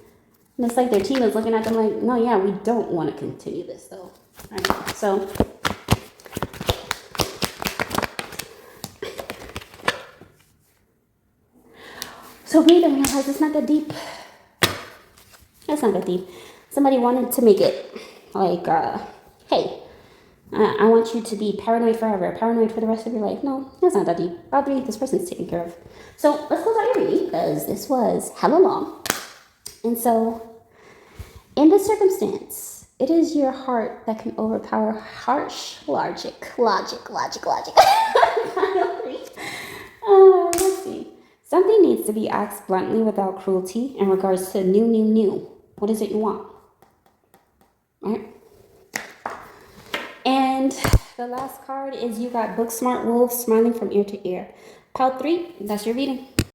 S1: And it's like their team is looking at them like, no, yeah, we don't want to continue this though. Right? So breathe and realize it's not that deep. It's not that deep. Somebody wanted to make it like, hey, I want you to be paranoid forever, paranoid for the rest of your life. No, that's not that deep. About 3, this person's taken care of. So let's close out your reading because this was hella long. And so in this circumstance, it is your heart that can overpower harsh logic. Let's see. Something needs to be asked bluntly without cruelty in regards to new. What is it you want? All right. And the last card is you got Book Smart Wolves smiling from ear to ear. Pile 3, that's your reading.